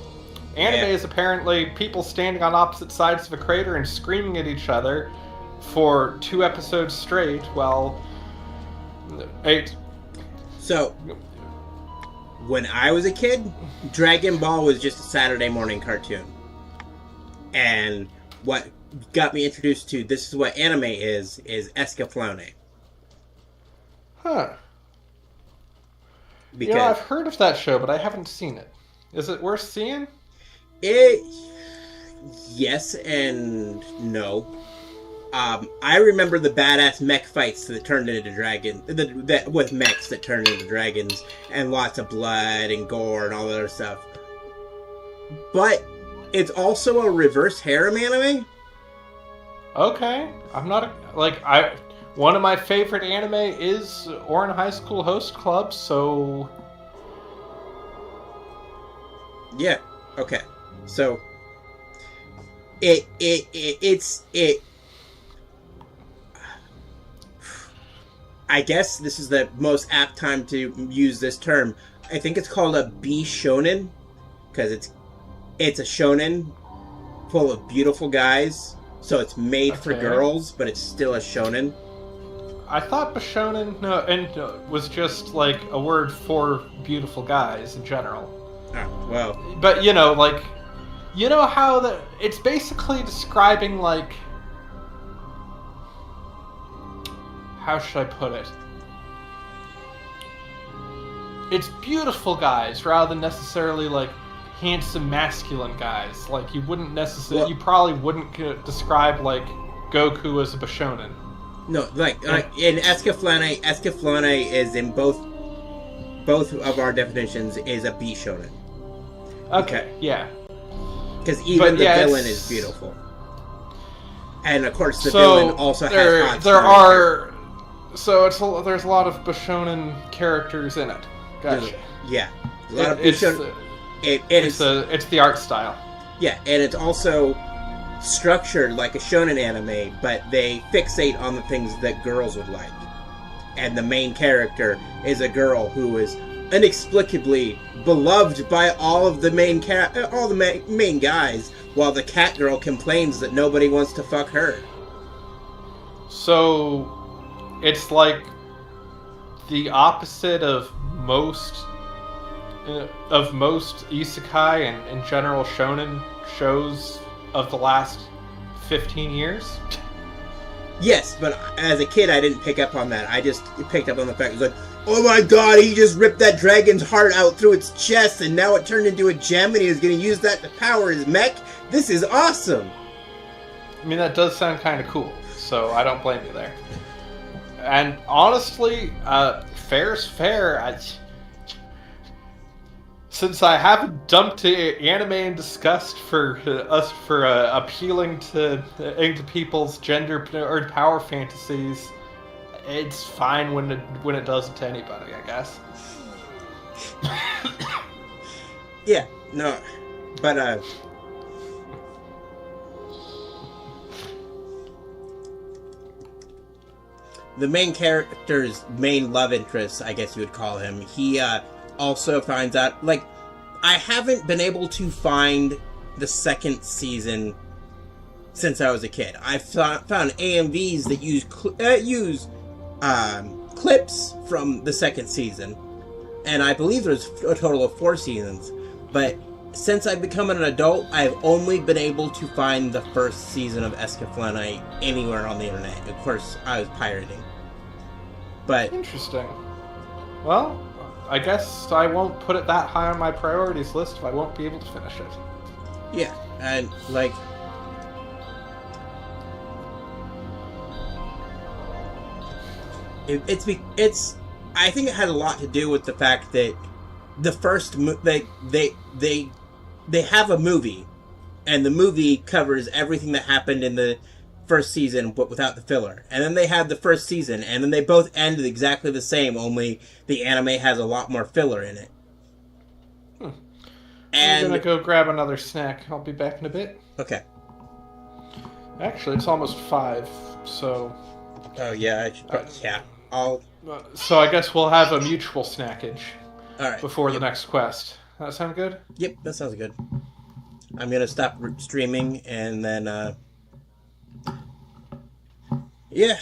Anime is apparently people standing on opposite sides of a crater and screaming at each other for 2 episodes straight, while 8. So, when I was a kid, Dragon Ball was just a Saturday morning cartoon. And what got me introduced to this is what anime is Escaflowne. Huh. Because I've heard of that show, but I haven't seen it. Is it worth seeing? Yes and no. I remember the badass mech fights that turned into dragons, with mechs that turned into dragons, and lots of blood and gore and all that other stuff. But it's also a reverse harem anime. Okay, I'm not one of my favorite anime is Ouran High School Host Club, so Yeah. Okay. So it's I guess this is the most apt time to use this term. I think it's called a B shonen because it's a shonen full of beautiful guys. So it's made for Okay. girls, but it's still a shonen. I thought Bishonen was just like a word for beautiful guys in general. Oh, well, But you know how it's basically describing like, how should I put it? It's beautiful guys rather than necessarily like handsome masculine guys. Like you wouldn't necessarily, Well- you probably wouldn't describe like Goku as a Bishonen. no, like in Escaflowne is in both of our definitions is a B shonen Okay, yeah. because even But, the yeah, villain it's- is beautiful, and of course the So villain also there, has hot there stomach. are, so there's a lot of Bishonen characters in it. Gotcha. Yeah, a lot of B It's shonen. It's it's the art style. yeah, and it's also structured like a shonen anime, but they fixate on the things that girls would like. And the main character is a girl who is inexplicably beloved by all of the main main guys, while the cat girl complains that nobody wants to fuck her. So it's like the opposite of most isekai and in general shonen shows of the last 15 years. Yes, but as a kid, I didn't pick up on that. I just picked up on the fact it was like, oh my god, he just ripped that dragon's heart out through its chest, and now it turned into a gem, and he was going to use that to power his mech. This is awesome. I mean, that does sound kind of cool, so I don't blame you there. And honestly, fair's fair. Since I haven't dumped anime in disgust for appealing into people's gender or power fantasies, it's fine when it does it to anybody, I guess. Yeah, no, but the main character's main love interest, I guess you would call him, he also finds out, like, I haven't been able to find the second season since I was a kid. I found AMVs that use clips from the second season, and I believe there's a total of 4 seasons, but since I've become an adult, I've only been able to find the first season of Escaflowne anywhere on the internet. Of course, I was pirating. But Interesting. Well, I guess I won't put it that high on my priorities list if I won't be able to finish it. yeah, and like, it's I think it had a lot to do with the fact that the first they have a movie, and the movie covers everything that happened in the first season but without the filler. And then they had the first season, and then they both ended exactly the same, only the anime has a lot more filler in it. I'm And gonna go grab another snack. I'll be back in a bit. okay. Actually, it's almost 5, so Oh yeah, I should probably, yeah. All I guess we'll have a mutual snackage right. before the next quest. That sound good? Yep, that sounds good. I'm gonna stop streaming and then yeah.